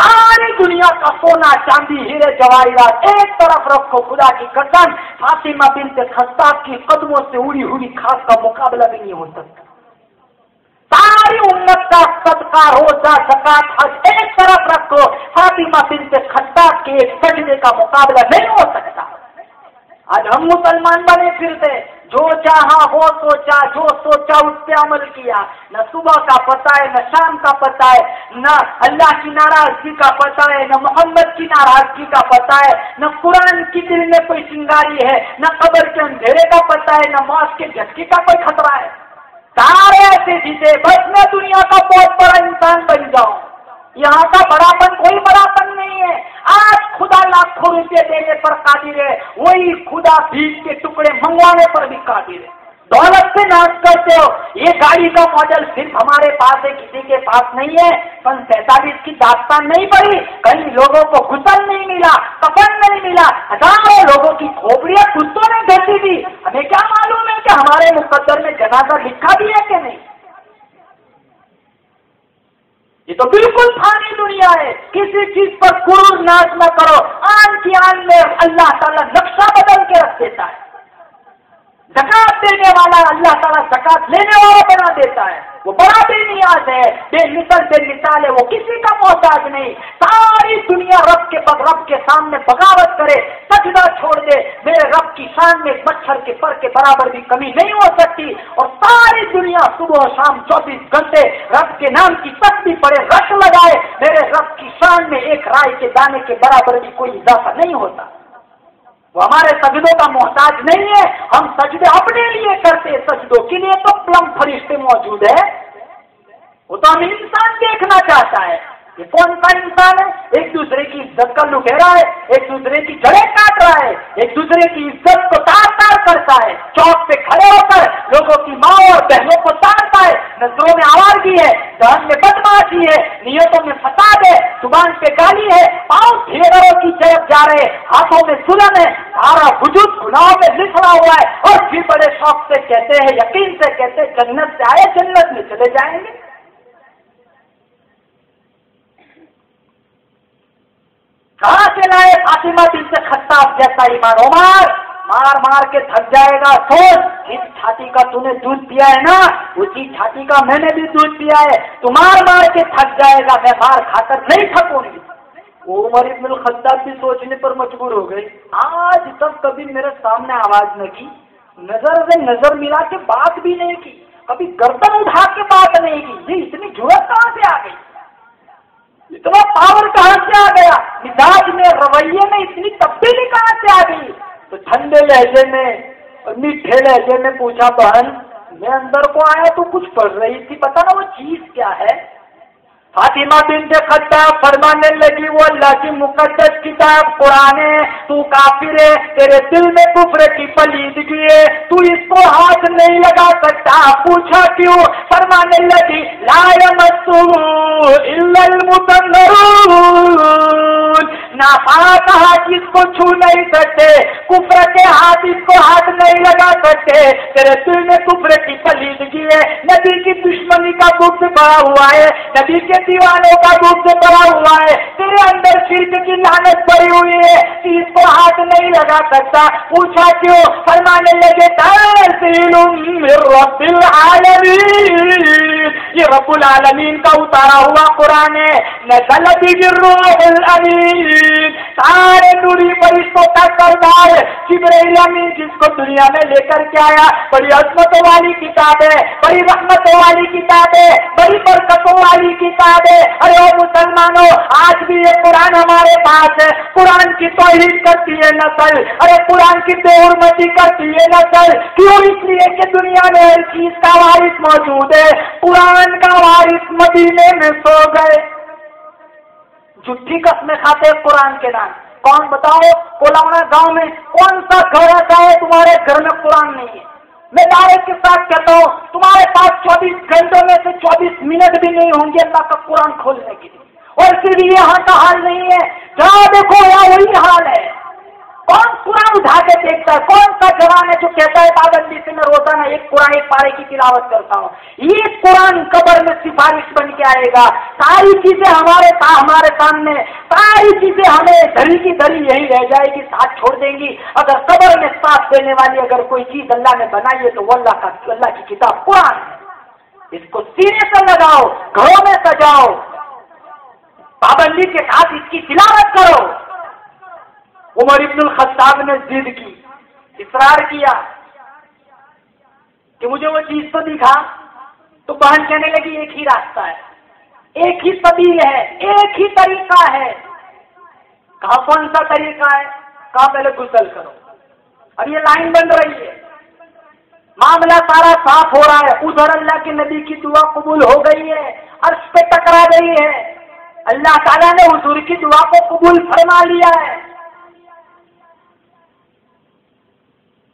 ساری دنیا کا سونا چاندی ہیرے جواہرات ایک طرف رکھو، خدا کی قسم فاطمہ بنت خطاب کی قدموں سے اڑی ہوئی خاص کا مقابلہ بھی نہیں ہو سکتا۔ ساری امت کا صدقہ، روزہ، زکات، حج ایک طرف رکھو، فاطمہ بنت خطاب کے ایک سجدے کا مقابلہ نہیں ہو سکتا۔ آج ہم مسلمان بنے پھرتے، جو چاہا وہ سوچا، جو سوچا اس پہ عمل کیا، نہ صبح کا پتہ ہے، نہ شام کا پتہ ہے، نہ اللہ کی ناراضگی کا پتہ ہے، نہ محمد کی ناراضگی کا پتہ ہے، نہ قرآن کی دل میں کوئی چنگاری ہے، نہ قبر کے اندھیرے کا پتہ ہے، نہ موت کے جھٹکے کا کوئی خطرہ ہے۔ سارے ایسے جیتے بس میں دنیا کا بہت بڑا انسان بن جاؤں، یہاں کا بڑاپن کوئی بڑاپن نہیں ہے۔ آج خدا لاکھوں روپے دینے پر قادر ہے، وہی خدا بھیج کے ٹکڑے منگوانے پر بھی قادر ہے۔ دولت سے ناز کرتے ہو، یہ گاڑی کا ماڈل صرف ہمارے پاس ہے، کسی کے پاس نہیں ہے۔ 47 کی داستان نہیں پڑی، کئی لوگوں کو غسل نہیں ملا، کفن نہیں ملا، ہزاروں لوگوں کی کھوپڑیاں کتوں نے گھسی دی۔ ہمیں کیا معلوم ہے کہ ہمارے مقدر میں جنازہ لکھا بھی ہے کہ نہیں؟ یہ تو بالکل فانی دنیا ہے، کسی چیز پر غرور ناز نہ کرو۔ آن کی آن میں اللہ تعالیٰ نقشہ بدل کے رکھ دیتا ہے۔ زکات دینے والا اللہ تعالیٰ زکات لینے والا بنا دیتا ہے، وہ بڑا بے نیاز ہے، بے مثال ہے، وہ کسی کا محتاج نہیں۔ ساری دنیا رب کے سامنے بغاوت کرے، سجدہ چھوڑ دے، میرے رب کی شان میں مچھر کے پر کے برابر بھی کمی نہیں ہو سکتی، اور ساری دنیا صبح و شام 24 گھنٹے رب کے نام کی تسبیح پڑے، رش لگائے، میرے رب کی شان میں ایک رائے کے دانے کے برابر بھی کوئی اضافہ نہیں ہوتا۔ وہ ہمارے سجدوں کا محتاج نہیں ہے، ہم سجدے اپنے لیے کرتے، سجدوں کے لیے تو پلم فرشتے موجود ہے۔ وہ تو ہم انسان دیکھنا چاہتا ہے، یہ کون سا انسان ہے؟ ایک دوسرے کی عزت کا لٹیرا ہے، ایک دوسرے کی جڑیں کاٹ رہا ہے، ایک دوسرے کی عزت کو تار تار کرتا ہے، چوک پہ کھڑے ہو کر لوگوں کی ماں اور بہنوں کو تارتا ہے، نظروں میں آوارگی ہے، دہن میں بدماشی ہے، نیتوں میں فساد ہے، زبان پہ گالی ہے، پاؤں ڈھیروں کی طرف جا رہے، ہاتھوں میں ظلم ہے، سارا وجود گناہوں میں لکھا ہوا ہے، اور پھر بڑے شوق سے کہتے ہیں، یقین سے کہتے ہیں جنت سے آئے جنت میں چلے جائیں گے۔ کہاں سے لائے فاطمہ بنت خطاب جیسا ایمان؟ عمر مار مار کے تھک جائے گا، سوچ جس چھاتی کا تو نے دودھ پیا ہے نا، اسی چھاتی کا میں نے بھی دودھ پیا ہے، تو مار مار کے تھک جائے گا، میں مار کھا کر نہیں تھکوں گی۔ عمر ابن الخطاب بھی سوچنے پر مجبور ہو گئی، آج تک کبھی میرے سامنے آواز نہ کی، نظر سے نظر ملا کے بات بھی نہیں کی، کبھی گردن اٹھا کے بات نہیں کی، یہ اتنی جرأت کہاں سے آ گئی؟ اتنا پاور کہاں سے آ گیا؟ مزاج میں، رویے میں اتنی تبدیلی کہاں سے آ گئی؟ تو ٹھنڈے لہجے میں اور میٹھے لہجے میں پوچھا، بہن میں اندر کو آیا تو کچھ پڑھ رہی تھی، پتا نا وہ چیز کیا ہے؟ فاطمہ بنت خطاب فرمانے لگی، وہ اللہ کی مقدس کتاب قرآن ہے، تو کافر ہے، تیرے دل میں کفر کی پلیدگی ہے، تو اس کو ہاتھ نہیں لگا سکتا۔ پوچھا کیوں؟ فرمانے لگی، لا یمسہ الا المطہرون، ناپاک ہاتھ اس کو چھو نہیں سکتے، کفر کے ہاتھ اس کو ہاتھ نہیں لگا سکتے، تیرے دل میں کفر کی پلیدگی ہے، نبی کی دشمنی کا بغض بڑا ہوا ہے، نبی کے دیوانوں کا بغض بڑا ہوا ہے، تیرے اندر شرک کی لعنت پڑی ہوئی ہے، کہ اس کو ہاتھ نہیں لگا سکتا۔ پوچھا کیوں؟ فرمانے لگے، تنزیل من رب العالمین، یہ رب العالمین کا اتارا ہوا قرآن ہے، نزل بہ الروح الامین، سارے نوری فرشتوں کا سردار جبرائیل امین جس کو دنیا میں لے کر کے آیا، بڑی عظمتوں والی کتاب ہے، بڑی رحمتوں والی کتاب ہے، بڑی برکتوں والی کتاب ہے۔ ارے او مسلمانوں، آج بھی یہ قرآن ہمارے پاس ہے، قرآن کی توہین کرتی ہے نسل، ارے قرآن کی بے حرمتی کرتی ہے نسل، کیوں؟ اس لیے کہ دنیا میں ہر چیز کا وارث موجود ہے، قرآن کا وارث مدینے میں سو گئے۔ جھوٹی قسمیں کھاتے ہیں قرآن کے نام۔ کون بتاؤ کولانا گاؤں میں کون سا گھر ایسا ہے تمہارے گھر میں قرآن نہیں ہے؟ میں دعوے کے ساتھ کہتا ہوں تمہارے پاس 24 گھنٹوں میں سے 24 منٹ بھی نہیں ہوں گے اللہ کا قرآن کھولنے کے لیے، اور صرف یہاں کا حال نہیں ہے، جہاں دیکھو یہاں وہی حال ہے۔ کون قرآن اٹھا کے دیکھتا ہے؟ کون سا جوان ہے جو کہتا ہے پابندی سے میں روزانہ ایک قرآن ایک پارے کی تلاوت کرتا ہوں؟ یہ قرآن قبر میں سفارش بن کے جائے گا. ساری چیزیں ہمارے سامنے، ساری چیزیں ہمیں دھری کی دھری یہی رہ جائے گی، ساتھ چھوڑ دیں گی. اگر قبر میں ساتھ دینے والی اگر کوئی چیز اللہ نے بنائی ہے تو وہ اللہ کی کتاب قرآن ہے. اس کو سینے سے لگاؤ، گھروں میں سجاؤ، پابندی کے ساتھ اس کی تلاوت کرو. عمر ابن الخطاب نے ضد کی، اصرار کیا کہ مجھے وہ چیز تو دکھا. تو بہن کہنے لگی ایک ہی راستہ ہے، ایک ہی سبیل ہے، ایک ہی طریقہ ہے. کہا کون سا طریقہ ہے؟ کہا پہلے غسل کرو. اب یہ لائن بن رہی ہے، معاملہ سارا صاف ہو رہا ہے. ادھر اللہ کے نبی کی دعا قبول ہو گئی ہے، عرش پہ ٹکرا گئی ہے. اللہ تعالیٰ نے حضور کی دعا کو قبول فرما لیا ہے.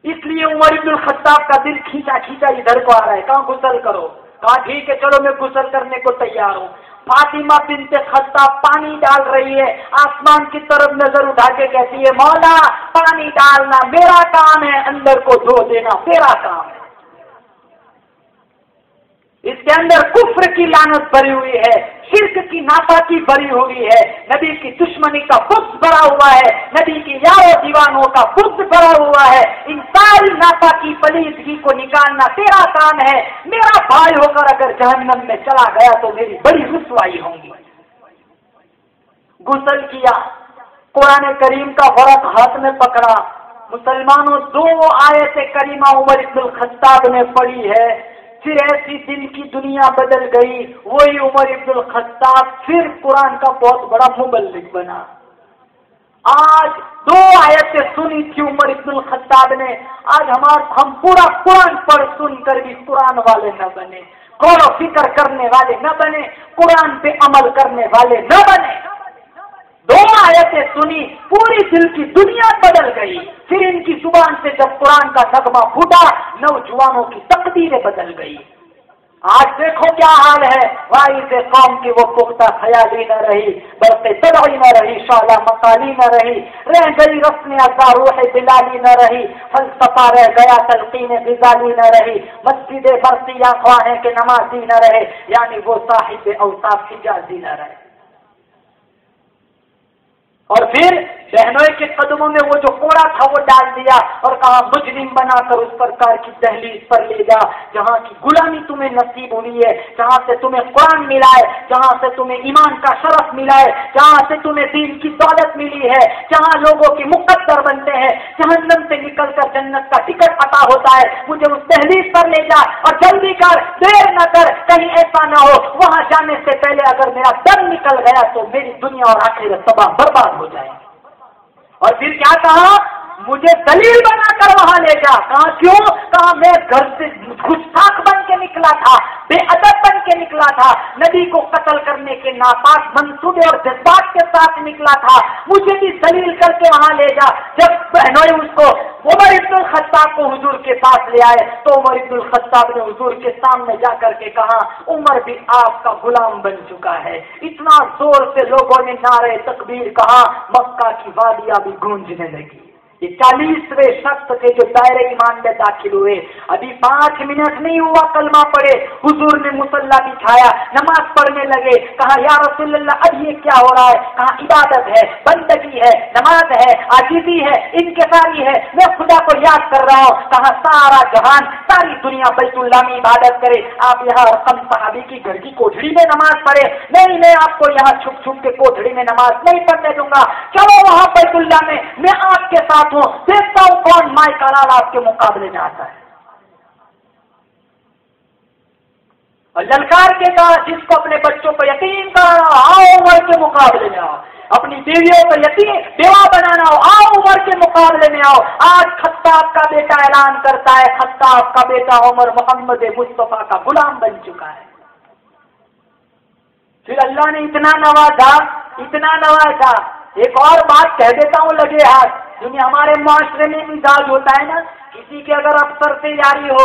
اس لیے عمر بن الخطاب کا دل کھینچا کھینچا ادھر کو آ رہا ہے. کہاں غسل کرو؟ کہا ٹھیک ہے چلو میں غسل کرنے کو تیار ہوں. فاطمہ بنت خطاب پانی ڈال رہی ہے، آسمان کی طرف نظر اٹھا کے کہتی ہے مولا پانی ڈالنا میرا کام ہے، اندر کو دھو دینا تیرا کام ہے. اس کے اندر کفر کی لعنت بھری ہوئی ہے، شرک کی ناپاکی بھری ہوئی ہے، نبی کی دشمنی کا بغض بھرا ہوا ہے، نبی کی یاروں دیوانوں کا بغض بھرا ہوا ہے. ان ساری ناپاکی پلیدگی کو نکالنا تیرا کام ہے. میرا بھائی ہو کر اگر جہنم میں چلا گیا تو میری بڑی رسوائی ہوگی. غسل کیا، قرآن کریم کا ورق ہاتھ میں پکڑا. مسلمانوں 2 آیت کریمہ عمر بن الخطاب نے پڑھی ہے. پھر ایسی دل کی دنیا بدل گئی. وہی عمر بن الخطاب پھر قرآن کا بہت بڑا مبلغ بنا. آج 2 آیتیں سنی تھی عمر بن الخطاب نے، آج ہم پورا قرآن پڑھ سن کر بھی قرآن والے نہ بنے، غور و فکر کرنے والے نہ بنے، قرآن پہ عمل کرنے والے نہ بنے. 2 آیتیں سنی، پوری دل کی دنیا بدل گئی. پھر ان کی زبان سے جب قرآن کا نغمہ پھوٹا، نوجوانوں کی تقدیریں بدل گئی. آج دیکھو کیا حال ہے. وائز قوم کی وہ پختہ خیالی نہ رہی، برقِ تدعی نہ رہی، شعلہ مقالی نہ رہی، رہ گئی رسم ازا روح بلالی نہ رہی، فلسفہ رہ گیا تلقین غزالی نہ رہی، مسجد برقیہ خواہیں کہ نمازی نہ رہے، یعنی وہ صاحب اوصاف حجازی نہ رہے. اور پھر بہنوں کے قدموں میں وہ جو کوڑا تھا وہ ڈال دیا اور کہا مجرم بنا کر اس پرکار کی دہلیز پر لے جا جہاں کی غلامی تمہیں نصیب ہوئی ہے، جہاں سے تمہیں قرآن ملا ہے، جہاں سے تمہیں ایمان کا شرف ملا ہے، جہاں سے تمہیں دین کی دولت ملی ہے، جہاں لوگوں کے مقدر بنتے ہیں، جہنم سے نکل کر جنت کا ٹکٹ عطا ہوتا ہے. مجھے اس دہلیز پر لے جا اور جلدی کر، دیر نہ کر، کہیں ایسا نہ ہو وہاں جانے سے پہلے اگر میرا دم نکل گیا تو میری دنیا اور آخرت تباہ برباد ہو جائے. اور پھر کیا کہا؟ مجھے دلیل بنا کر وہاں لے جا. کہا کیوں؟ کہا میں گھر سے گستاخ بن کے نکلا تھا، بے ادب بن کے نکلا تھا، نبی کو قتل کرنے کے ناپاک منصوبے اور جذبات کے ساتھ نکلا تھا، مجھے بھی دلیل کر کے وہاں لے جا. جب بہنوئی اس کو عمر بن الخطاب کو حضور کے پاس لے آئے تو عمر بن الخطاب نے حضور کے سامنے جا کر کے کہا عمر بھی آپ کا غلام بن چکا ہے. اتنا زور سے لوگوں نے نعرے تکبیر کہا، مکہ کی وادیاں بھی گونجنے لگی. یہ 40ویں شخص تھے جو دائرہ ایمان میں داخل ہوئے. ابھی 5 منٹ نہیں ہوا کلمہ پڑھے، حضور نے مصلی بچھایا، نماز پڑھنے لگے. کہا یا رسول اللہ اب یہ کیا ہو رہا ہے؟ کہا عبادت ہے، بندگی ہے، نماز ہے، عاجزی ہے، انکساری ہے، میں خدا کو یاد کر رہا ہوں. کہا سارا جہان ساری دنیا بیت اللہ میں عبادت کرے، آپ یہاں رقم صحابی کی گھر کی کوٹھڑی میں نماز پڑھے؟ نہیں، میں آپ کو یہاں چھپ چھپ کے کوٹھڑی میں نماز نہیں پڑھنے دوں گا. چلو وہاں بیت اللہ میں آپ کے ساتھ ہوں، دیکھتا ہوں کون مائی کلال آپ کے مقابلے میں آتا ہے. اور للکار کے کہا جس کو اپنے بچوں کو یتیم کرانا آؤ عمر کے مقابلے میں آؤ، اپنی بیویوں کو یتیم بیوہ بنانا ہو آؤ عمر کے مقابلے میں آؤ. آج خطاب کا بیٹا اعلان کرتا ہے خطاب کا بیٹا عمر محمد مصطفیٰ کا غلام بن چکا ہے. پھر اللہ نے اتنا نوازا. ایک اور بات کہہ دیتا ہوں لگے ہاتھ. دنیا ہمارے معاشرے میں مزاج ہوتا ہے نا، کسی کے اگر افسر سے یاری ہو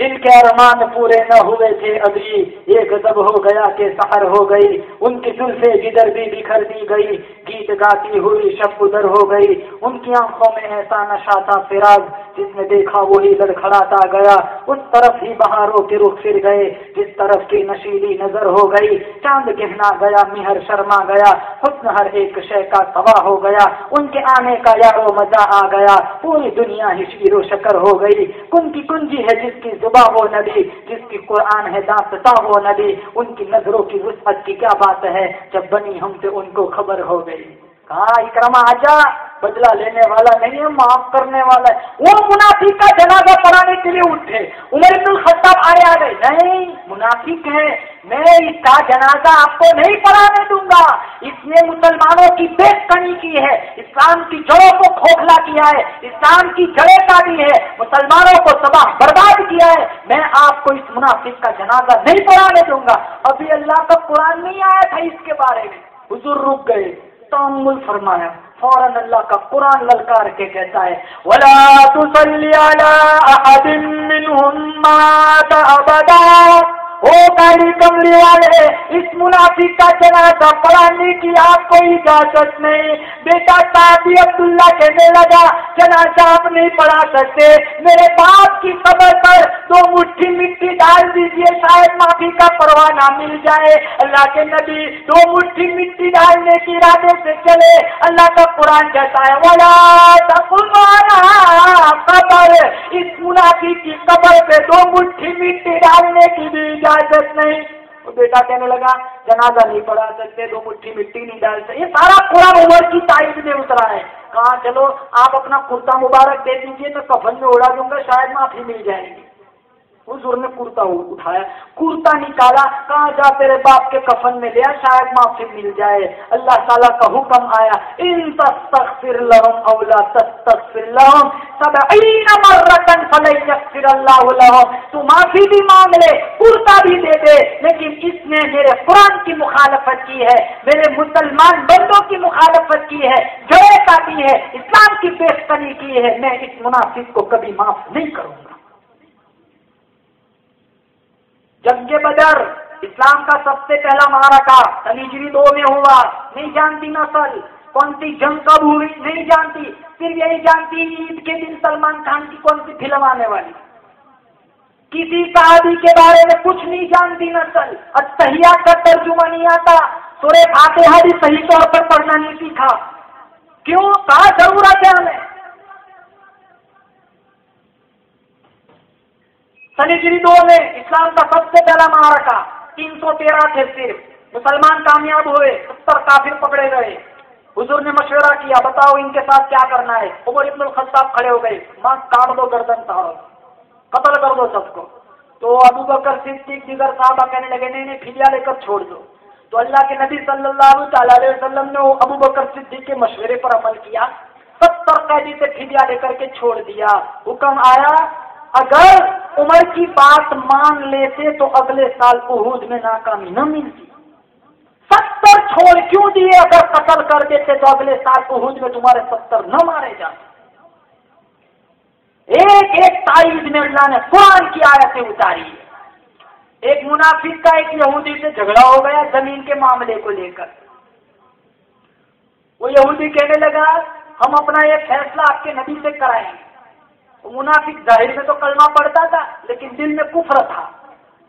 دل کے ارمان پورے نہ ہوئے تھے ابھی، یہ غضب ہو گیا کہ سحر ہو گئی، ان کی زلفیں جدھر بھی بکھر دی گئی، گیت گاتی ہوئی شب ادھر ہو گئی، ان کی آنکھوں میں ایسا نشہ تھا فراق، جس نے دیکھا وہی لڑکھڑاتا گیا، اس طرف ہی بہاروں کے رخ پھر گئے جس طرف کی نشیلی نظر ہو گئی، چاند گہنا گیا، مہر شرما گیا، حسن ہر ایک شے کا تباہ ہو گیا، ان کے آنے کا یارو مزہ آ گیا، پوری دنیا ہی شیر و شکر ہو گئی، کن کی کنجی ہے جس کی زباں وہ نبی، جس کی قرآن ہے دانستہ وہ نبی، ان کی نظروں کی وسعت کی کیا بات ہے، جب بنی ہم سے ان کو خبر ہو گئی، کہا اکرما آجا، بدلہ لینے والا نہیں ہے، معاف کرنے والا ہے۔ وہ منافق کا جنازہ پڑھانے کے لیے اٹھے، عمر بن الخطاب آئے آ گئے، نہیں منافق ہے، میں اس کا جنازہ آپ کو نہیں پڑھانے دوں گا، اس نے مسلمانوں کی بےکنی کی ہے، اسلام کی جڑوں کو کھوکھلا کیا ہے، اسلام کی جڑیں کاٹی ہے، مسلمانوں کو تباہ برباد کیا ہے، میں آپ کو اس منافق کا جنازہ نہیں پڑھانے دوں گا۔ ابھی اللہ کا قرآن نہیں آیا تھا اس کے بارے میں، حضور رک گئے، تأمل فرمایا، فوراً اللہ کا قرآن للکار کے کہتا ہے وَلَا تُصَلِّ عَلَىٰ أَحَدٍ مِّنْهُمْ مَاتَ أَبَدًا۔ او کالی کملی والے، اس منافق کا جنازہ پڑھانے کی آپ کو اجازت نہیں۔ بیٹا صاحبی عبداللہ کہنے لگا جنازہ آپ نہیں پڑھا سکتے، میرے باپ کی قبر پر 2 مٹھی مٹی ڈال دیجئے، شاید معافی کا پروانہ مل جائے۔ اللہ کے نبی 2 مٹھی مٹی ڈالنے کی ارادے سے چلے، اللہ کا قرآن کہتا ہے وَلَا تَقُمْ عَلَىٰ قَبْرٍ، اس منافق کی قبر پہ 2 مٹھی مٹی ڈالنے کی بھی اجازت نہیں۔ وہ بیٹا کہنے لگا جنازہ نہیں پڑھا سکتے، 2 مٹھی مٹی نہیں ڈال سکتے، یہ سارا قرآن عمر کی تائید میں اترا ہے۔ کہا چلو آپ اپنا کرتا مبارک دے دیجیے، میں کفن میں اڑا دوں گا، شاید معافی مل جائے گی۔ حضور نے کرتا اٹھایا، کرتا نکالا، کہاں جا تیرے باپ کے کفن میں لیا، شاید معافی مل جائے۔ اللہ تعالیٰ کا حکم آیا ان تستغفر لهم او لا تستغفر لهم 70 مرة فلن يغفر الله لهم، تو معافی بھی مانگ لے، کرتا بھی دے دے، لیکن اس نے میرے قرآن کی مخالفت کی ہے، میرے مسلمان بندوں کی مخالفت کی ہے، جڑیں کاٹی ہے، اسلام کی بےخطنی کی ہے، میں اس منافق کو کبھی معاف نہیں کروں گا۔ جنگ بدر اسلام کا سب سے پہلا معرکہ ہجری 2 میں ہوا، نہیں جانتی نسل کون سی جنگ کب ہوئی نہیں جانتی، صرف یہی جانتی عید کے دن سلمان خان کی کون سی فلم آنے والی، کسی صحابی کے بارے میں کچھ نہیں جانتی نسل، التحیات کا ترجمہ نہیں آتا، سورہ فاتحہ بھی صحیح طور پر پڑھنا نہیں سیکھا، کیوں؟ کہا ضرورت ہے ہمیں۔ ہجری 2 میں اسلام کا سب سے پہلا معرکہ، 313 تھے صرف، مسلمان کامیاب ہوئے، 70 کافر پکڑے گئے۔ حضور نے مشورہ کیا بتاؤ ان کے ساتھ کیا کرنا ہے، عمر ابن الخطاب کھڑے ہو گئے، ماں کاٹ دو گردن صاحب، قتل کر دو سب کو۔ تو ابو بکر صدیق دیگر صحابہ کہنے لگے نہیں فدیہ لے کر چھوڑ دو، تو اللہ کے نبی صلی اللہ تعالی علیہ وسلم نے ابو بکر صدیق کے مشورے پر عمل کیا، 70 قیدی سے فدیہ لے کر کے چھوڑ دیا۔ حکم آیا اگر عمر کی بات مان لیتے تو اگلے سال احد میں ناکامی نہ ملتی، 70 چھوڑ کیوں دیے؟ اگر قتل کر دیتے تو اگلے سال احد میں تمہارے 70 نہ مارے جاتے۔ ایک ایک تائید میں اللہ نے قرآن کی آیتیں اتاری ہے۔ ایک منافق کا ایک یہودی سے جھگڑا ہو گیا زمین کے معاملے کو لے کر، وہ یہودی کہنے لگا ہم اپنا یہ فیصلہ آپ کے نبی سے کرائیں گے۔ منافق ظاہر میں تو کلمہ پڑھتا تھا لیکن دل میں کفر تھا،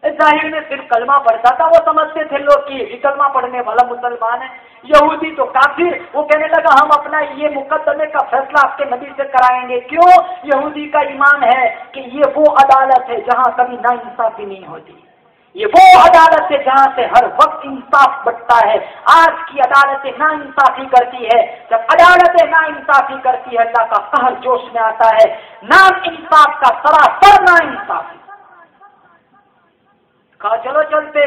ظاہر میں صرف کلمہ پڑھتا تھا، وہ سمجھتے تھے لوگ کہ یہ کلمہ پڑھنے والا مسلمان ہے، یہودی تو کافر۔ وہ کہنے لگا ہم اپنا یہ مقدمے کا فیصلہ آپ کے نبی سے کرائیں گے۔ کیوں؟ یہودی کا ایمان ہے کہ یہ وہ عدالت ہے جہاں کبھی ناانصافی نہیں ہوتی، یہ وہ عدالت ہے جہاں سے ہر وقت انصاف بٹتا ہے۔ آج کی عدالتیں ناانصافی کرتی ہے، جب عدالتیں ناانصافی کرتی ہے اللہ کا قہر جوش میں آتا ہے۔ نام انصاف کا سراسر ناانصافی۔ کہا چلو چلتے،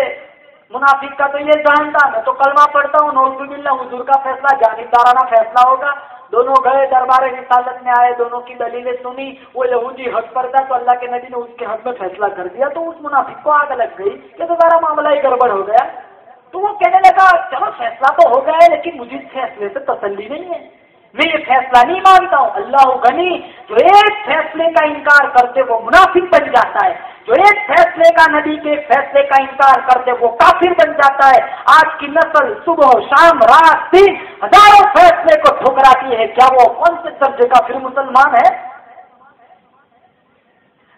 منافق کا تو یہ ذہن تھا میں تو کلمہ پڑھتا ہوں، نعوذ باللہ حضور کا فیصلہ جانبدارانہ فیصلہ ہوگا۔ دونوں گئے دربار رسالت میں آئے، دونوں کی دلیلیں سنی، وہ یہودی حق پر تھا تو اللہ کے نبی نے اس کے حق میں فیصلہ کر دیا، تو اس منافق کو آگ لگ گئی کہ تو ذرا معاملہ ہی گڑبڑ ہو گیا۔ تو وہ کہنے لگا چلو فیصلہ تو ہو گیا ہے لیکن مجھے اس فیصلے سے تسلی نہیں ہے، میں یہ فیصلہ نہیں مانتا ہوں۔ اللہ غنی، جو ایک فیصلے کا انکار کرتے وہ منافق بن جاتا ہے، جو ایک فیصلے کا نبی کے فیصلے کا انکار کرتے وہ کافر بن جاتا ہے۔ آج کی نسل صبح شام رات دن ہزاروں فیصلے کو ٹھکراتی ہے، کیا وہ کون سے درجے کا پھر مسلمان ہے؟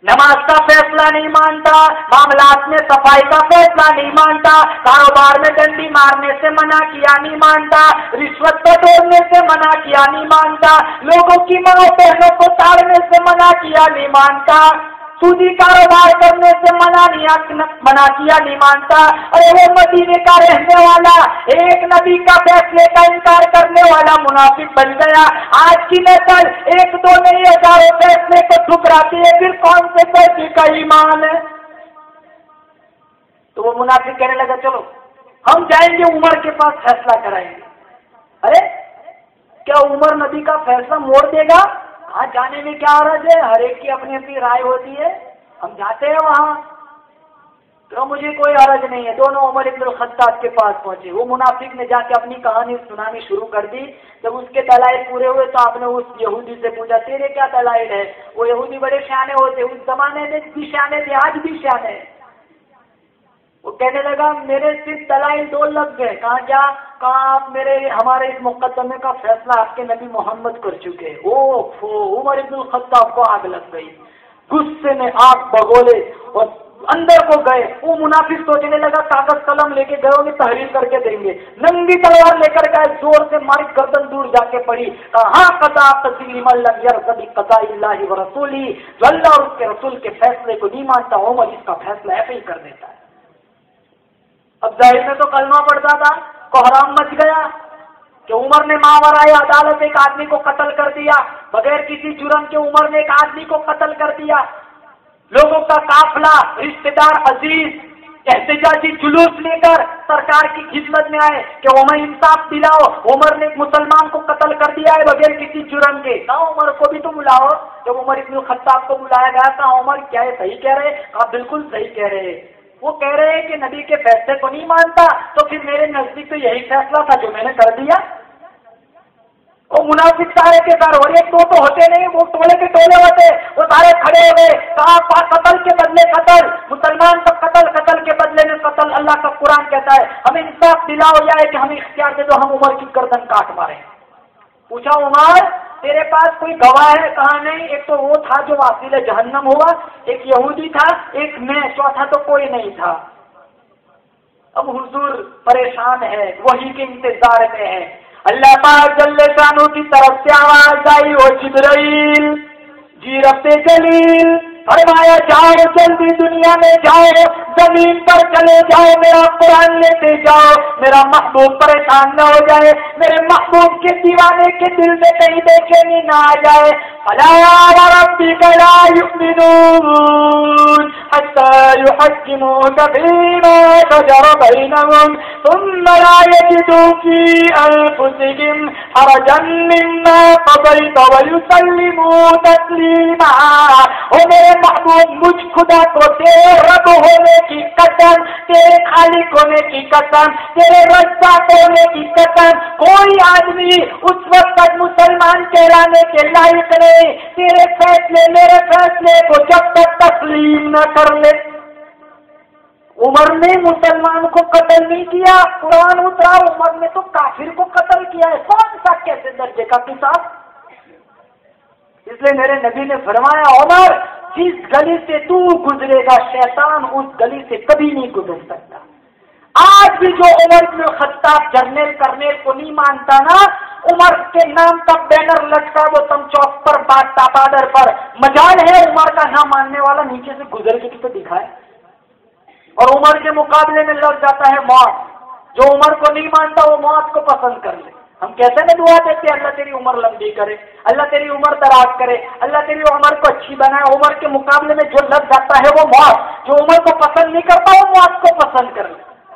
نماز کا فیصلہ نہیں مانتا، معاملات میں صفائی کا فیصلہ نہیں مانتا، کاروبار میں ڈنڈی مارنے سے منع کیا نہیں مانتا، رشوت کو توڑنے سے منع کیا نہیں مانتا، لوگوں کی ماں بہنوں کو تاڑنے سے منع کیا نہیں مانتا، سودی کاروبار کرنے سے منع کیا نہیں مانتا۔ ارے وہ مدینے کا رہنے والا ایک نبی کا فیصلے کا انکار کرنے والا منافق بن گیا۔ آج کی نسل ایک دو نہیں ہزاروں فیصلے کو ٹھکراتی ہے، پھر کون سے درجے کا ایمان ہے؟ تو وہ منافق کہنے لگا چلو ہم جائیں گے عمر کے پاس فیصلہ کرائیں گے۔ ارے کیا عمر نبی کا فیصلہ موڑ دے گا؟ وہاں جانے میں کیا حرج ہے؟ ہر ایک کی اپنی اپنی رائے ہوتی ہے، ہم جاتے ہیں وہاں، تو مجھے کوئی حرج نہیں ہے۔ دونوں عمر ابن الخطاب کے پاس پہنچے، وہ منافق نے جا کے اپنی کہانی سنانی شروع کر دی۔ جب اس کے دلائل پورے ہوئے تو آپ نے اس یہودی سے پوچھا تیرے کیا دلائل ہے؟ وہ یہودی بڑے شانے ہوتے، اس زمانے میں بھی شانے تھے، آج بھی شانے ہیں۔ وہ کہنے لگا میرے صرف دلائل دو لگ گئے۔ کہا آپ ہمارے اس مقدمے کا فیصلہ آپ کے نبی محمد کر چکے۔ عمر ابن الخطاب کو آگ لگ گئی، غصے میں آگ بگولے اور اندر کو گئے۔ وہ منافق سوچنے لگا کاغذ قلم لے کے گئے ہوں گے، تحریر کر کے دیں گے، ننگی تلوار لے کر گئے، زور سے ماری، گردن دور جا کے پڑی۔ کہا قضا تسلیم لم يرضى بقضاء الله ورسوله، جو اللہ اور اس کے رسول کے فیصلے کو نہیں مانتا عمر اس کا فیصلہ ایسے ہی کر دیتا ہے۔ اب ظاہر میں تو کلمہ پڑھتا تھا، کوحرام مچ گیا کہ عمر نے ماورائے عدالت ایک آدمی کو قتل کر دیا، بغیر کسی جرم کے عمر نے ایک آدمی کو قتل کر دیا۔ لوگوں کا قافلہ، رشتہ دار، عزیز احتجاجی جلوس لے کر سرکار کی خدمت میں آئے کہ عمر انصاف دلاؤ، عمر نے ایک مسلمان کو قتل کر دیا ہے بغیر کسی جرم کے۔ کہا عمر کو بھی تو بلاؤ۔ جب عمر ابن الخطاب کو بلایا گیا تھا، عمر کیا ہے صحیح کہہ رہے؟ کہا بالکل صحیح کہہ رہے۔ وہ کہہ رہے ہیں کہ نبی کے فیصلے کو نہیں مانتا، تو پھر میرے نزدیک تو یہی فیصلہ تھا جو میں نے کر دیا۔ وہ منافق سارے کے سارے، اور ایک دو تو ہوتے نہیں، وہ ٹولے کے ٹولے ہوتے، وہ سارے کھڑے ہوئے۔ کہا قتل کے بدلے قتل، مسلمان پر قتل، قتل کے بدلے میں قتل۔ اللہ کا قرآن کہتا ہے ہمیں انصاف دلاؤ، یا ہے کہ ہمیں اختیار دے دو ہم عمر کی گردن کاٹ ماریں۔ پوچھا عمر تیرے پاس کوئی گواہ ہے؟ کہا نہیں، ایک تو وہ تھا جو واصل جہنم ہوا، ایک یہودی تھا، ایک میں، چوتھا تو کوئی نہیں تھا۔ اب حضور پریشان ہے، وحی کے انتظار میں ہے۔ اللہ پاک جل شانہ کی طرف سے آواز آئی، او جبرائیل جی رب جلیل، فرمایا جاؤ جلدی دنیا میں جاؤ، زمین پر چلے جاؤ، میرا قرآن لیتے جاؤ، میرا محبوب پریشان نہ ہو جائے، میرے محبوب کے دیوانے کے دل میں کہیں بے چینی نہ آ جائے۔ فلا وربك لا يؤمنون حتى يحكموك فيما شجر بينهم ثم لا يجدوا في أنفسهم حرجا مما قضيت ويسلموا تسليما۔ او میرے محبوب، مجھ خدا کو تیرے رب ہونے کی قسم، تیرے خالق ہونے کی قسم، تیرے رزاق ہونے کی قسم، کوئی آدمی اس وقت تک مسلمان کہلانے کے لائق نہیں تیرے فیصلے میرے فیصلے کو جب تک تسلیم نہ کر لے۔ عمر نے مسلمان کو قتل نہیں کیا، قرآن اترا، عمر نے تو کافر کو قتل کیا ہے، کون سا کیسے درجے کا قصاص؟ اس لیے میرے نبی نے فرمایا عمر جس گلی سے تو گزرے گا شیطان اس گلی سے کبھی نہیں گزر سکتا۔ آج بھی جو عمر بن الخطاب جرنیل کرنیل کو نہیں مانتا نا، عمر کے نام کا بینر لٹکا وہ تم چوک پر بادر پر، مجال ہے عمر کا نہ ماننے والا نیچے سے گزر کے تو دکھائے۔ اور عمر کے مقابلے میں لگ جاتا ہے موت، جو عمر کو نہیں مانتا وہ موت کو پسند کر لے۔ ہم کیسے میں دعا دیتے اللہ تیری عمر لمبی کرے، اللہ تیری عمر دراز کرے، اللہ تیری عمر کو اچھی بنائے۔ عمر کے مقابلے میں جو لگ جاتا ہے وہ موت، جو عمر کو پسند نہیں کرتا وہ موت کو پسند کر لے۔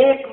1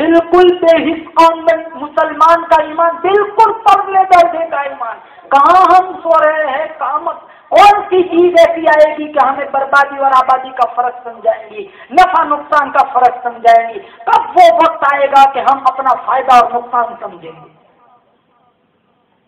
بالکل بے حس قوم میں مسلمان کا ایمان بالکل پرلے درجے کا ایمان. کہاں ہم سو رہے ہیں؟ قیامت کون سی چیز ایسی آئے گی کہ ہمیں بربادی اور آبادی کا فرق سمجھائیں گی، نفع نقصان کا فرق سمجھائیں گی؟ کب وہ وقت آئے گا کہ ہم اپنا فائدہ اور نقصان سمجھیں گے؟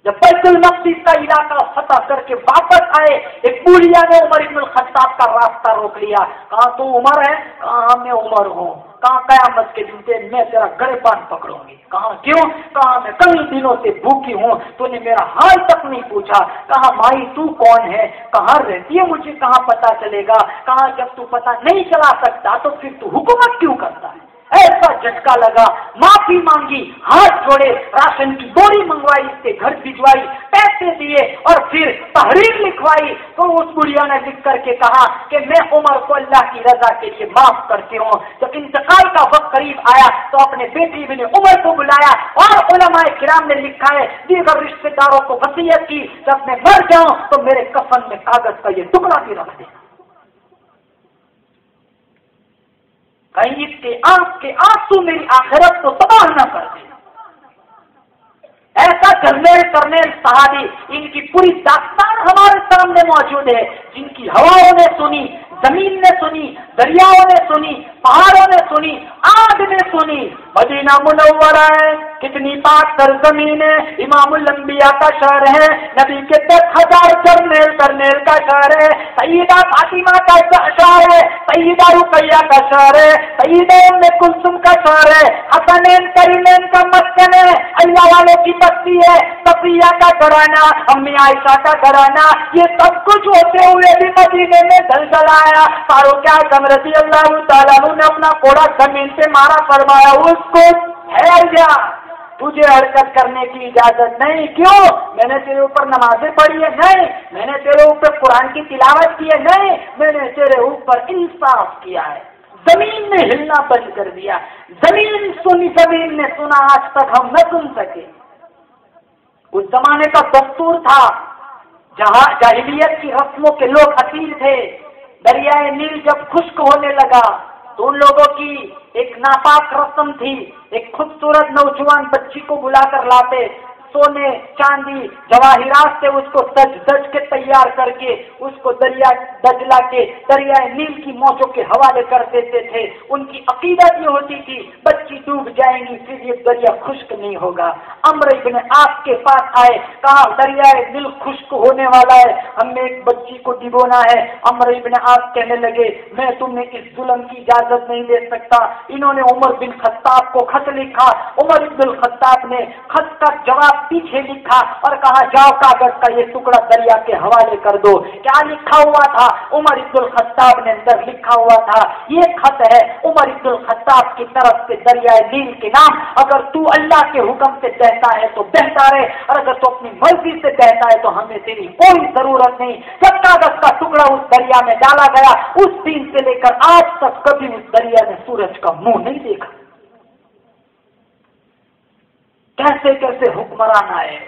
جب بیت المقدس کا علاقہ فتح کر کے واپس آئے، ایک بوڑھیا نے عمر بن الخطاب کا راستہ روک لیا. کہاں تو عمر ہے؟ کہاں میں عمر ہوں. کہاں قیامت کے دن میں تیرا گریبان پکڑوں گی. کہاں کیوں؟ کہاں میں کئی دنوں سے بھوکی ہوں، تو نے میرا حال تک نہیں پوچھا. کہاں مائی تو کون ہے؟ کہاں رہتی ہے؟ مجھے کہاں پتا چلے گا؟ کہاں جب تو پتا نہیں چلا سکتا تو پھر تو حکومت کیوں کرتا ہے؟ ایسا جھٹکا لگا، معافی مانگی، ہاتھ جوڑے، راشن کی بوری منگوائی، اس کے گھر بھجوائی، پیسے دیے اور پھر تحریر لکھوائی. تو اس بڑھیا نے لکھ کر کے کہا کہ میں عمر کو اللہ کی رضا کے لیے معاف کرتی ہوں. جب انتقال کا وقت قریب آیا تو اپنے بیٹی ابن عمر کو بلایا اور علماء کرام نے لکھا ہے، دیگر رشتے داروں کو وصیت کی، جب میں مر جاؤں تو میرے کفن میں کاغذ کا یہ ٹکڑا بھی رکھ دینا، کہیں اس کے آنکھ کے آنسو میری آخرت کو تباہ نہ کر دے. ایسا کرنے صحابی، ان کی پوری داستان ہمارے سامنے موجود ہے، جن کی ہواؤں نے سنی، زمین نے سنی، دریاؤں نے سنی، پہاڑوں نے سنی، آگ نے سنی. مدینہ منورہ ہے، کتنی پاک سرزمین ہے، امام الانبیاء کا شہر ہے، نبی کے 10,000 کرنیل کا شہر ہے، سیدہ فاطمہ کا شہر ہے، سیدہ رقیہ کا شہر ہے، سیدہ ام کلثوم کا شہر ہے، حسنین کریمین کا مسکن ہے، اللہ والوں کی بستی ہے، صفیہ کا گھرانہ، امی عائشہ کا گھرانہ. یہ سب کچھ ہوتے ہوئے بھی مدینے میں زلزلہ آیا. فاروق اعظم رضی اللہ تعالیٰ عنہ نے اپنا کوڑا زمین سے مارا، فرمایا اس کو ٹھہر جا، تجھے حرکت کرنے کی اجازت نہیں. کیوں؟ میں نے تیرے اوپر نمازیں پڑھی ہے؟ نہیں. میں نے تیرے اوپر قرآن کی تلاوت کی ہے؟ نہیں. میں نے تیرے اوپر انصاف کیا ہے. زمین نے ہلنا بند کر دیا. زمین نے سنا، آج تک ہم نہ سن سکے. اس زمانے کا دستور تھا، جہاں جاہلیت کی رسموں کے لوگ اسیر تھے. دریائے نیل جب خشک ہونے لگا تو ان لوگوں کی ایک ناپاک رسم تھی، ایک خوبصورت نوجوان بچی کو بلا کر لاتے، سونے چاندی جواہرات سے اس کو سج کے تیار کر کے اس کو دریا دجلہ کے دریائے نیل کی موجوں کے حوالے کر دیتے تھے. ان کی عقیدت یہ ہوتی تھی بچی ڈوب جائیں گی پھر یہ دریا خشک نہیں ہوگا. عمرو ابن عاص کے پاس آئے، کہا دریائے نیل خشک ہونے والا ہے، ہم نے ایک بچی کو ڈبونا ہے. عمرو ابن عاص کہنے لگے میں تمہیں اس ظلم کی اجازت نہیں دے سکتا. انہوں نے عمر بن خطاب کو خط لکھا. عمر بن الخطاب نے خط کا جواب پیچھے لکھا اور کہا جاؤ کاغذ کا یہ ٹکڑا دریا کے حوالے کر دو. کیا لکھا ہوا تھا؟ عمر بن الخطاب نے اندر لکھا ہوا تھا یہ خط ہے عمر بن الخطاب کی طرف سے دریائے نیل کے نام، اگر تو اللہ کے حکم سے بہتا ہے تو بہتا رہے اور اگر تو اپنی مرضی سے بہتا ہے تو ہمیں تیری کوئی ضرورت نہیں. جب کاغذ کا ٹکڑا اس دریا میں ڈالا گیا اس دن سے لے کر آج تک کبھی اس دریا نے سورج کا منہ نہیں دیکھا. کیسے کیسے حکمران آئے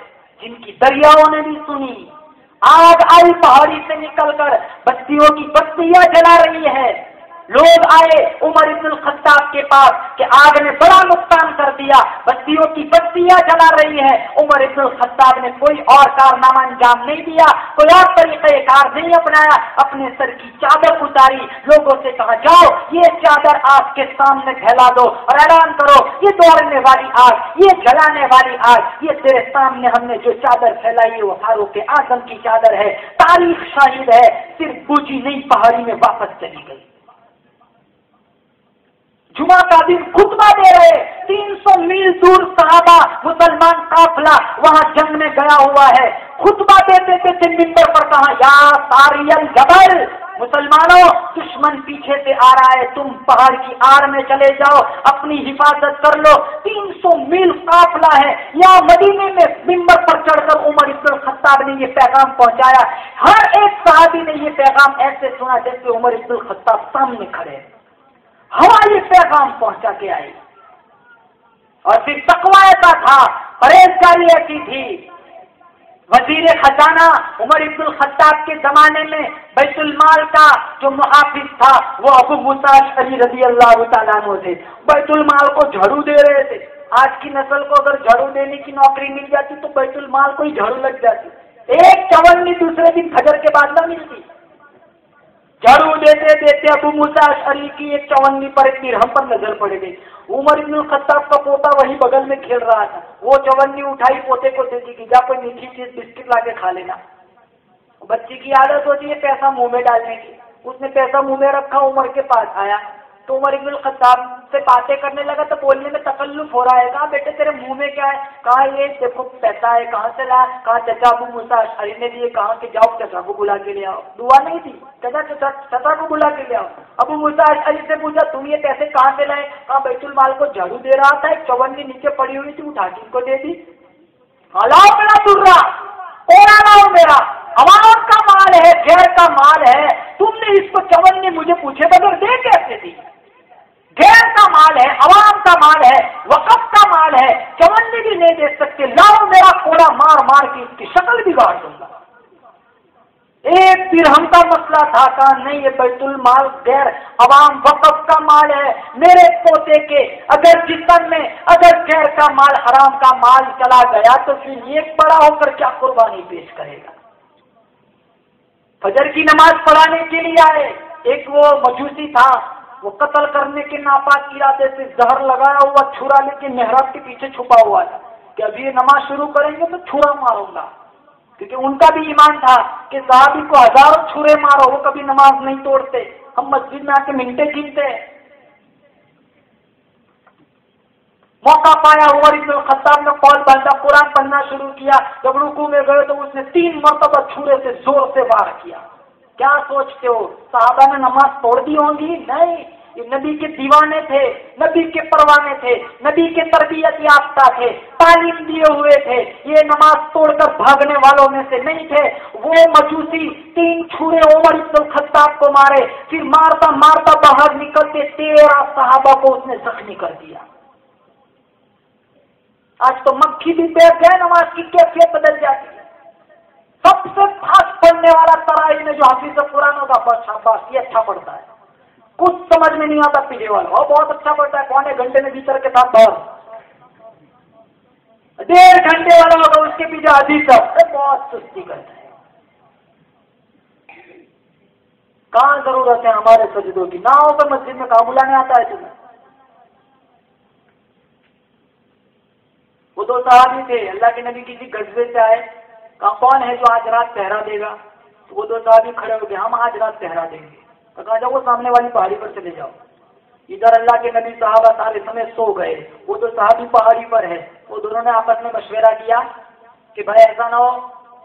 جن کی دریاؤں نے بھی سنی. آگ آئی پہاڑی سے نکل کر بستیوں کی بستیاں جلا رہی ہے. لوگ آئے عمر بن الخطاب کے پاس کہ آگ نے بڑا نقصان کر دیا، بستیوں کی بستیاں جلا رہی ہے. عمر بن الخطاب نے کوئی اور کارنامہ انجام نہیں دیا، کوئی اور طریقہ کار نہیں اپنایا. اپنے سر کی چادر اتاری، لوگوں سے کہا جاؤ یہ چادر آگ کے سامنے پھیلا دو اور اعلان کرو یہ دوڑنے والی آگ، یہ جلانے والی آگ، یہ تیرے سامنے ہم نے جو چادر پھیلائی وہ فاروق اعظم کی چادر ہے. تاریخ شاہد ہے صرف بوجھی نہیں پہاڑی میں واپس چلی گئی. جمعہ کا دن خطبہ دے رہے، 300 میل دور صحابہ مسلمان قافلہ وہاں جنگ میں گیا ہوا ہے. خطبہ دیتے تھے منبر پر کہا یا ساری الجبل، مسلمانوں دشمن پیچھے سے آ رہا ہے، تم پہاڑ کی آڑ میں چلے جاؤ، اپنی حفاظت کر لو. 300 میل قافلہ ہے. یا مدینے میں منبر پر چڑھ کر عمر بن الخطاب نے یہ پیغام پہنچایا. ہر ایک صحابی نے یہ پیغام ایسے سنا جیسے عمر بن الخطاب سامنے کھڑے. ہوا یہ پیغام پہنچا کے آئی اور پھر تقوی ایسا تھا، پرہیزگاری ایسی تھی وزیر خزانہ عمر ابن الخطاب کے زمانے میں بیت المال کا جو محافظ تھا وہ ابو موسیٰ اشعری رضی اللہ تعالیٰ عنہ تھے. بیت المال کو جھاڑو دے رہے تھے. آج کی نسل کو اگر جھاڑو دینے کی نوکری مل جاتی تو بیت المال کو ہی جھاڑو لگ جاتی. ایک چونی دوسرے دن فجر کے بعد نہ ملتی. جھاڑو دیتے دیتے ابو موسیٰ اشعری کی ایک چونی پر ایک درہم پر نظر پڑ گئی. عمر ابن الخطاب کا پوتا وہی بغل میں کھیل رہا تھا. وہ چونی اٹھائی پوتے کو دے دی کہ جا کوئی میٹھی چیز بسکٹ لا کے کھا لینا. بچی کی عادت ہوتی ہے پیسہ منہ میں ڈالنے کی. اس نے پیسہ منہ میں رکھا. عمر کے پاس آیا تو عمر ابن الخطاب سے باتیں کرنے لگا تو بولنے میں تکلف ہو رہا ہے. کہا بیٹے تیرے منہ میں کیا ہے؟ کہا یہ دیکھو پیسہ ہے. کہاں سے لا؟ کہا چچا ابو موسیٰ اشعری نے دیے. کہا کہ جاؤ چچا کو بلا کے لے آؤ. دعا نہیں تھی. چچا کو بلا کے لے آؤ. ابو موسیٰ اشعری سے پوچھا تم یہ پیسے کہاں سے لائے؟ کہا بیت المال کو جھاڑو دے رہا تھا. ایک چونی نیچے پڑی ہوئی تھی اٹھا کے ان کو دے دی. لاؤ میرا درا اوڑا لاؤ میرا. عوام کا مال ہے, غیر کا مال ہے. تم نے اس کو چونی مجھے پوچھے بغیر دے کیسے دی؟ غیر کا مال ہے, عوام کا مال ہے, وقف کا مال ہے. چونی بھی نہیں دے سکتے. لاؤ میرا کوڑا مار مار کے اس کی شکل بگاڑ دوں گا. ایک درہم کا مسئلہ تھا. کہا نہیں یہ بیت المال غیر عوام وقف کا مال ہے. میرے پوتے کے اگر جسم میں اگر غیر کا مال حرام کا مال چلا گیا تو پھر یہ بڑا ہو کر کیا قربانی پیش کرے گا؟ فجر کی نماز پڑھانے کے لیے آئے. ایک وہ مجوسی تھا, وہ قتل کرنے کے ناپاک ارادے سے زہر لگایا ہوا چھرا لے کے محراب کے پیچھے چھپا ہوا تھا کہ ابھی یہ نماز شروع کریں گے تو چھرا ماروں گا. کیونکہ ان کا بھی ایمان تھا کہ صحابی کو ہزاروں چھرے مارو وہ کبھی نماز نہیں توڑتے. ہم مسجد میں آ کے منٹیں گنتے ہیں. موقع پایا عمر ابن الخطاب نے قول باندھا, قرآن پڑھنا شروع کیا. جب رکوع میں گئے تو اس نے 3 مرتبہ چھرے سے زور سے وار کیا. کیا سوچتے ہو صحابہ نے نماز توڑ دی ہوں گی؟ نہیں, یہ نبی کے دیوانے تھے, نبی کے پروانے تھے, نبی کے تربیت یافتہ تھے, تعلیم دیے ہوئے تھے. یہ نماز توڑ کر بھاگنے والوں میں سے نہیں تھے. وہ مجوسی 3 چھرے عمر ابن الخطاب کو مارے. پھر مارتا مارتا باہر نکلتے 13 صحابہ کو اس نے زخمی کر دیا. آج تو مکھی بھی بیٹھ گئے, نماز کی کیفیت بدل جاتی ہے. سب سے فاسٹ پڑھنے والا ترائی میں جو حافظ قرآن ہوگا بس شاباش یہ اچھا پڑھتا ہے. کچھ سمجھ میں نہیں آتا پیچھے والا, وہ بہت اچھا پڑھتا ہے. پونے گھنٹے میں بھیتر کے ساتھ دوڑ. 1.5 گھنٹے والا ہوگا اس کے پیچھے حدیث بہت سستی کرتا ہے. کہاں ضرورت ہے ہمارے سجدوں کی؟ نہ ہو تو مسجد میں کہاں بلانے آتا ہے تمہیں؟ وہ 2 صحابی تھے, اللہ کے نبی کسی غزوے سے آئے. کہا کون ہے جو آج رات پہرا دے گا؟ تو وہ 2 صحابی کھڑے ہو گئے, ہم آج رات پہرا دیں گے. تو کہا جاؤ وہ سامنے والی پہاڑی پر چلے جاؤ. ادھر اللہ کے نبی صحابہ سارے سمے سو گئے. وہ 2 صحابی پہاڑی پر ہے. وہ دونوں نے آپس میں مشورہ کیا کہ بھائی ایسا نہ ہو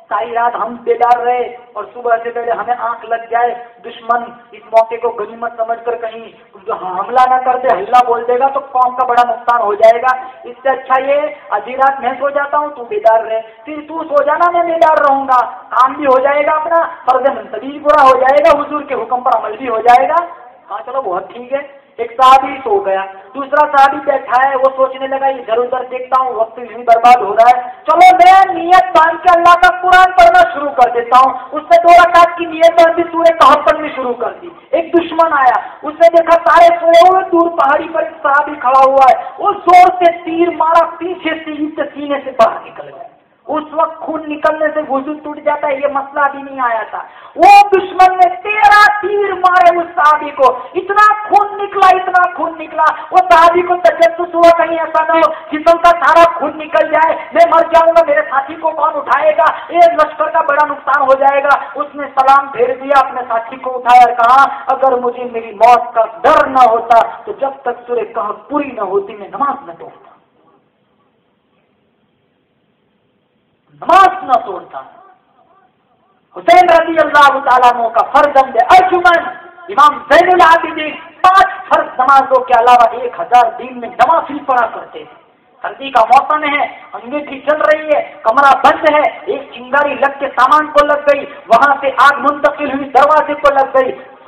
ساری رات ہم بیدار رہے اور صبح سے پہلے ہمیں آنکھ لگ جائے, دشمن اس موقع کو غنیمت سمجھ کر کہیں حملہ نہ کر دے, ہلہ بول دے گا تو قوم کا بڑا نقصان ہو جائے گا. اس سے اچھا یہ آدھی رات میں سو جاتا ہوں, تو بیدار رہے, پھر تو سو جانا میں بیدار رہوں گا, کام بھی ہو جائے گا, اپنا فرض منتبی بھی پورا ہو جائے گا, حضور کے حکم پر عمل بھی ہو جائے گا. ہاں چلو بہت ٹھیک ہے. ایک صحابی سو گیا, دوسرا صحابی بیٹھا ہے. وہ سوچنے لگا ادھر ادھر دیکھتا ہوں, وقت بھی برباد ہو رہا ہے, چلو میں نیت باندھ کے اللہ کا قرآن پڑھنا شروع کر دیتا ہوں. اس نے 2 رکعت کی نیت باندھی, سورہ کہف پڑھنی شروع کر دی. ایک دشمن آیا, اس نے دیکھا سارے سوئے ہوئے, دور پہاڑی پر ایک صحابی کھڑا ہوا ہے. وہ زور سے تیر مارا, پیچھے سے سینے سے باہر نکل گیا. اس وقت خون نکلنے سے وضو ٹوٹ جاتا ہے, یہ مسئلہ ابھی نہیں آیا تھا. وہ دشمن نے 13 تیر مارے اس صحابی کو, اتنا خون نکلا. وہ صحابی کو تجسس ہوا کہیں ایسا نہ ہو جسم کا سارا خون نکل جائے, میں مر جاؤں گا, میرے ساتھی کو کون اٹھائے گا, یہ لشکر کا بڑا نقصان ہو جائے گا. اس نے سلام پھیر دیا, اپنے ساتھی کو اٹھایا اور کہا اگر مجھے میری موت کا ڈر نہ ہوتا تو جب تک سورہ کہف پوری نہ ہوتی میں نماز نہ توڑتا. حسین رضی اللہ تعالیٰ عنہ کا فرزند ارجمن امام زین العابدین 5 فرض نمازوں کے علاوہ 1000 دن میں نوافل پڑھا کرتے تھے. سردی کا موسم ہے, انگیٹھی چل رہی ہے, کمرہ بند ہے, ایک چنگاری لگ کے سامان کو لگ گئی, وہاں سے آگ منتقل ہوئی, دروازے کو لگ گئی.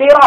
13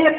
1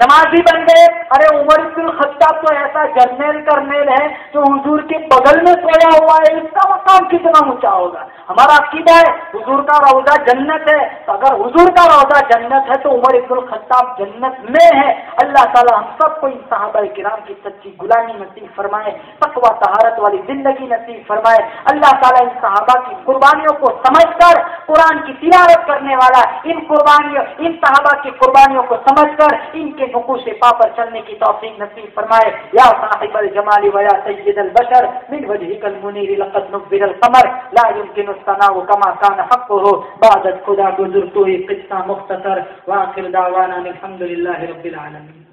نمازی بن گئے. ارے عمر بن الخطاب تو ایسا جرنیل کرنیل ہے جو حضور کے بغل میں سویا ہوا ہے, اس کا مقام کتنا اونچا ہوگا. ہمارا عقیدہ ہے حضور کا روضہ جنت ہے, تو اگر حضور کا روضہ جنت ہے تو عمر بن الخطاب جنت میں ہے. اللہ تعالی ہم سب کو ان صحابہ کرام کی سچی غلامی نصیب فرمائے, تقوی طہارت والی زندگی نصیب فرمائے. اللہ تعالی ان صحابہ کی قربانیوں کو سمجھ کر قرآن کی تلاوت کرنے والا ان صحابہ کی قربانیوں کو سمجھ کر ان کے نقوش پا پر چلنے کی توفیق نصیب فرمائے. یا صاحب الجمال و یا سید البشر من وجهك المنیر لقد نبر القمر لا يمكن الثناء كما كان حقه بعد خدا گزرتو قصہ مختصر. واخر دعوانا الحمد لله رب العالمين.